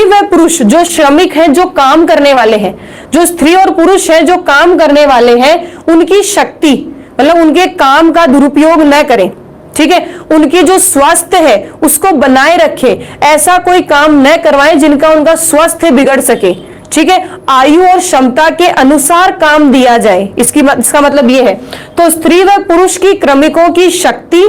व पुरुष जो श्रमिक हैं, जो काम करने वाले हैं, जो स्त्री और पुरुष है जो काम करने वाले हैं, उनकी शक्ति, मतलब उनके काम का दुरुपयोग न करें। ठीक है, उनकी जो स्वास्थ्य है उसको बनाए रखे, ऐसा कोई काम न करवाएं जिनका उनका स्वास्थ्य बिगड़ सके। ठीक है, आयु और क्षमता के अनुसार काम दिया जाए, इसका मतलब ये है। तो स्त्री व पुरुष की क्रमिकों की शक्ति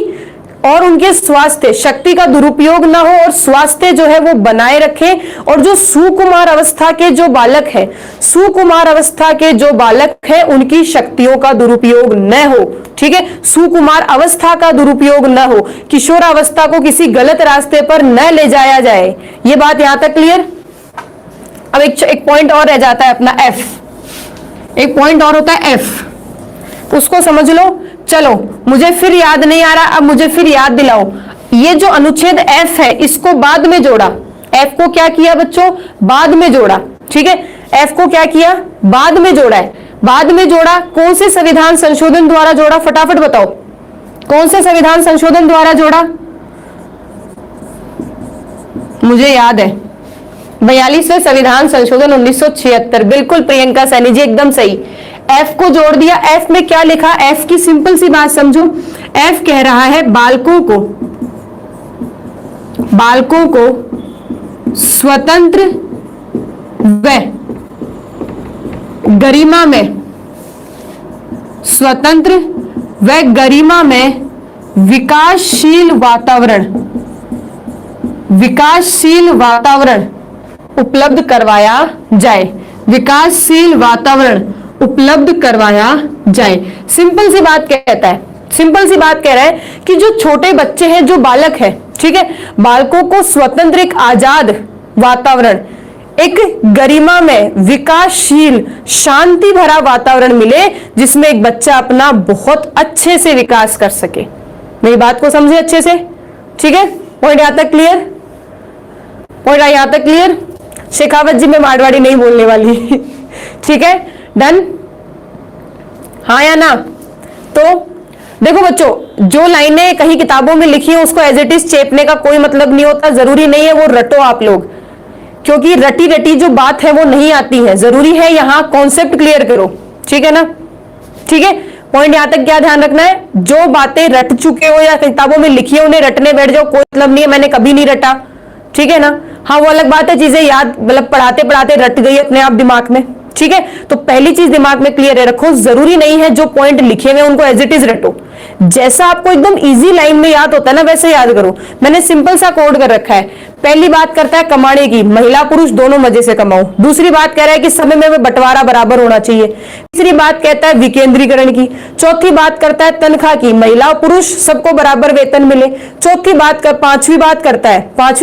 और उनके स्वास्थ्य, शक्ति का दुरुपयोग ना हो और स्वास्थ्य जो है वो बनाए रखे, और जो सुकुमार अवस्था के जो बालक है, सुकुमार अवस्था के जो बालक है उनकी शक्तियों का दुरुपयोग न हो। ठीक है, सुकुमार अवस्था का दुरुपयोग न हो, किशोर अवस्था को किसी गलत रास्ते पर न ले जाया जाए। ये बात यहां तक क्लियर। अब एक पॉइंट और रह जाता है अपना एफ, एक पॉइंट और होता है एफ, उसको समझ लो। चलो, मुझे फिर याद नहीं आ रहा, अब मुझे फिर याद दिलाओ। ये जो अनुच्छेद एफ है इसको बाद में जोड़ा, एफ को क्या किया बच्चों, बाद में जोड़ा। ठीक है, एफ को क्या किया, बाद में जोड़ा है। बाद में जोड़ा, कौन से संविधान संशोधन द्वारा जोड़ा, फटाफट बताओ, कौन से संविधान संशोधन द्वारा जोड़ा। मुझे याद है 42वें संविधान संशोधन 1976। बिल्कुल प्रियंका सैनी जी, एकदम सही। एफ को जोड़ दिया। एफ में क्या लिखा, एफ की सिंपल सी बात समझो। एफ कह रहा है बालकों को स्वतंत्र व गरिमा में, स्वतंत्र व गरिमा में विकासशील वातावरण उपलब्ध करवाया जाए, विकासशील वातावरण उपलब्ध करवाया जाए। सिंपल सी बात कहता है, सिंपल सी बात कह रहा है कि जो छोटे बच्चे हैं, जो बालक है, ठीक है, बालकों को स्वतंत्र, एक आजाद वातावरण, एक गरिमा में विकासशील शांति भरा वातावरण मिले, जिसमें एक बच्चा अपना बहुत अच्छे से विकास कर सके। मेरी बात को समझे अच्छे से। ठीक है, पॉइंट यहां तक क्लियर, पॉइंट यहां तक क्लियर। शेखावत जी, मैं मारवाड़ी नहीं बोलने वाली। ठीक है, डन, हाँ या ना। तो देखो बच्चों, जो लाइनें कहीं किताबों में लिखी है उसको एज इट इज चेपने का कोई मतलब नहीं होता, जरूरी नहीं है वो रटो आप लोग, क्योंकि रटी रटी जो बात है वो नहीं आती है। जरूरी है यहां कॉन्सेप्ट क्लियर करो। ठीक है ना, ठीक है। पॉइंट यहां तक क्या ध्यान रखना है, जो बातें रट चुके हो या किताबों में लिखी है उन्हें रटने बैठ जाओ, कोई मतलब नहीं है मैंने कभी नहीं रटा। ठीक है ना, हाँ वो अलग बात है, चीजें याद, मतलब पढ़ाते पढ़ाते रट गई अपने आप दिमाग में। ठीक है, तो पहली चीज दिमाग में क्लियर रखो, जरूरी नहीं है जो पॉइंट लिखे हुए उनको एज इट इज रटो। जैसा आपको एकदम इजी लाइन में याद होता है ना, वैसे याद करो। मैंने सिंपल सा कोड कर रखा है। पहली बात करता है कमाने की, महिला पुरुष दोनों मजे से कमाओ। दूसरी बात कह रहा है कि समय में बंटवारा बराबर होना चाहिए। तीसरी बात कहता है विकेंद्रीकरण की। चौथी बात करता है तनख्वाह की, महिला पुरुष सबको बराबर वेतन मिले। पांचवी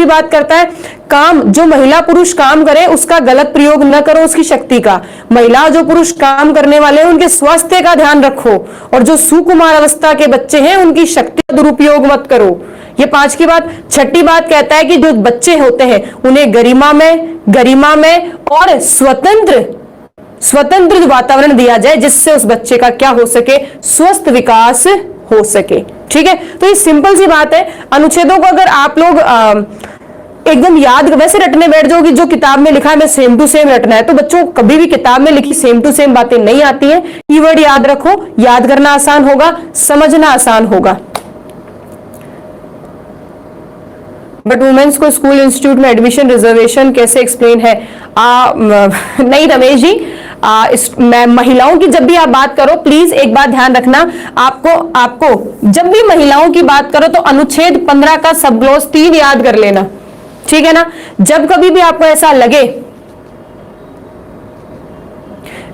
बात करता है काम, जो महिला पुरुष काम करे उसका गलत प्रयोग न करो, उसकी शक्ति का। महिला जो पुरुष काम करने वाले हैं उनके स्वास्थ्य का ध्यान रखो, और जो सुकुमार अवस्था अवस्था के बच्चे हैं उनकी शक्ति का दुरुपयोग मत करो। ये 5 की बात। छठी बात कहता है कि जो बच्चे होते हैं उन्हें गरिमा में और स्वतंत्र वातावरण दिया जाए जिससे उस बच्चे का क्या हो सके, स्वस्थ विकास हो सके। ठीक है, तो ये सिंपल सी बात है। अनुच्छेदों को अगर आप लोग एकदम याद वैसे रटने बैठ जाओ कि जो किताब में लिखा है मैं सेम टू सेम रटना है, तो बच्चों को कभी भी किताब में लिखी सेम टू सेम बातें नहीं आती हैं। कीवर्ड याद रखो, याद करना आसान होगा, समझना आसान होगा। बट वुमेन्स को स्कूल इंस्टीट्यूट में एडमिशन रिजर्वेशन कैसे एक्सप्लेन है? नहीं रमेश जी, मैं महिलाओं की जब भी आप बात करो प्लीज एक बात ध्यान रखना, आपको जब भी महिलाओं की बात करो तो अनुच्छेद 15 का सब क्लॉज 3 याद कर लेना, ठीक है ना। जब कभी भी आपको ऐसा लगे,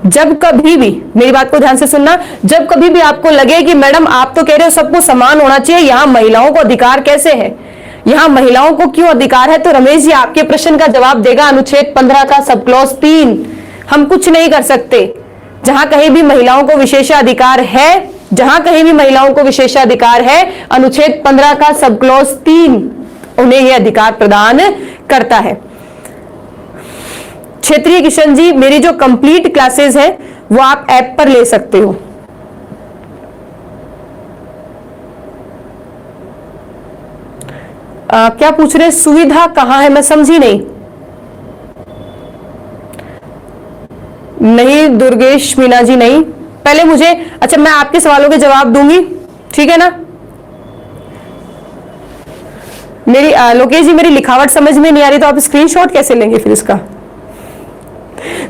जब कभी भी मेरी बात को ध्यान से सुनना, जब कभी भी आपको लगे कि मैडम आप तो कह रहे हो सबको समान होना चाहिए, यहां महिलाओं को अधिकार कैसे है, यहां महिलाओं को क्यों अधिकार है, तो रमेश जी आपके प्रश्न का जवाब देगा अनुच्छेद 15 का सब क्लॉज 3। हम कुछ नहीं कर सकते। जहां कहीं भी महिलाओं को विशेषाधिकार है, जहां कहीं भी महिलाओं को विशेषाधिकार है, अनुच्छेद 15 का सब क्लॉज 3 उन्हें यह अधिकार प्रदान करता है। क्षेत्रीय किशन जी, मेरी जो कंप्लीट क्लासेस है वो आप ऐप पर ले सकते हो। क्या पूछ रहे, सुविधा कहां है, मैं समझी नहीं। नहीं दुर्गेश मीना जी नहीं, पहले मुझे, अच्छा मैं आपके सवालों के जवाब दूंगी, ठीक है ना। मेरी लोकेश जी मेरी लिखावट समझ में नहीं आ रही तो आप स्क्रीनशॉट कैसे लेंगे फिर इसका?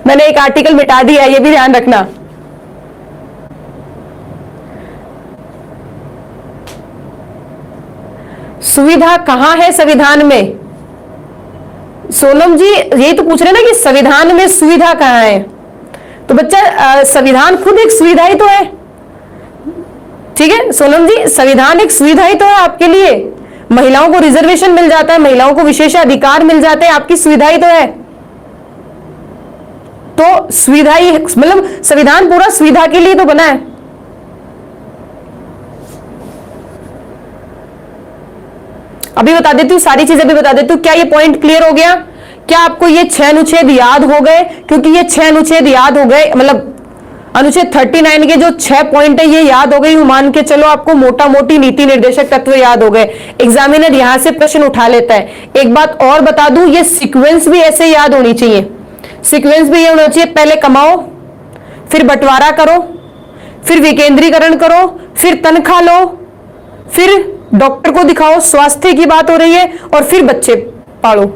मैंने एक आर्टिकल मिटा दिया है, ये भी ध्यान रखना। सुविधा कहां है संविधान में? सोनम जी यही तो पूछ रहे ना कि संविधान में सुविधा कहां है, तो बच्चा संविधान खुद एक सुविधा ही तो है, ठीक है सोनम जी, संविधान एक सुविधा ही तो है आपके लिए। महिलाओं को रिजर्वेशन मिल जाता है, महिलाओं को विशेषाधिकार मिल जाते हैं, आपकी सुविधा ही तो है। तो सुविधा ही मतलब संविधान पूरा सुविधा के लिए तो बना है। अभी बता देती हूँ, सारी चीजें भी बता देती हूँ। क्या ये पॉइंट क्लियर हो गया? क्या आपको ये 6 अनुच्छेद याद हो गए? क्योंकि ये 6 अनुच्छेद याद हो गए, मतलब अनुच्छेद 39 के जो 6 पॉइंट है ये याद हो गई, मान के चलो आपको मोटा मोटी नीति निर्देशक तत्व याद हो गए। एग्जामिनर यहां से प्रश्न उठा लेता है। एक बात और बता दूं, ये सीक्वेंस भी ऐसे याद होनी चाहिए। सीक्वेंस भी ये होना चाहिए, पहले कमाओ, फिर बंटवारा करो, फिर विकेंद्रीकरण करो, फिर तनख्वाह लो, फिर डॉक्टर को दिखाओ, स्वास्थ्य की बात हो रही है, और फिर बच्चे पालो।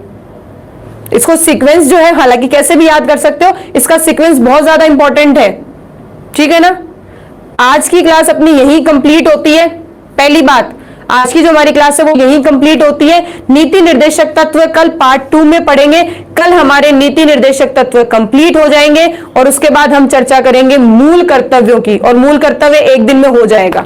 इसको सीक्वेंस जो है, हालांकि कैसे भी याद कर सकते हो, इसका सीक्वेंस बहुत ज्यादा इंपॉर्टेंट है, ठीक है ना। आज की क्लास अपनी यही कंप्लीट होती है। पहली बात, आज की जो हमारी क्लास है वो यही कंप्लीट होती है। नीति निर्देशक तत्व कल पार्ट 2 में पढ़ेंगे। कल हमारे नीति निर्देशक तत्व कंप्लीट हो जाएंगे और उसके बाद हम चर्चा करेंगे मूल कर्तव्यों की, और मूल कर्तव्य एक दिन में हो जाएगा।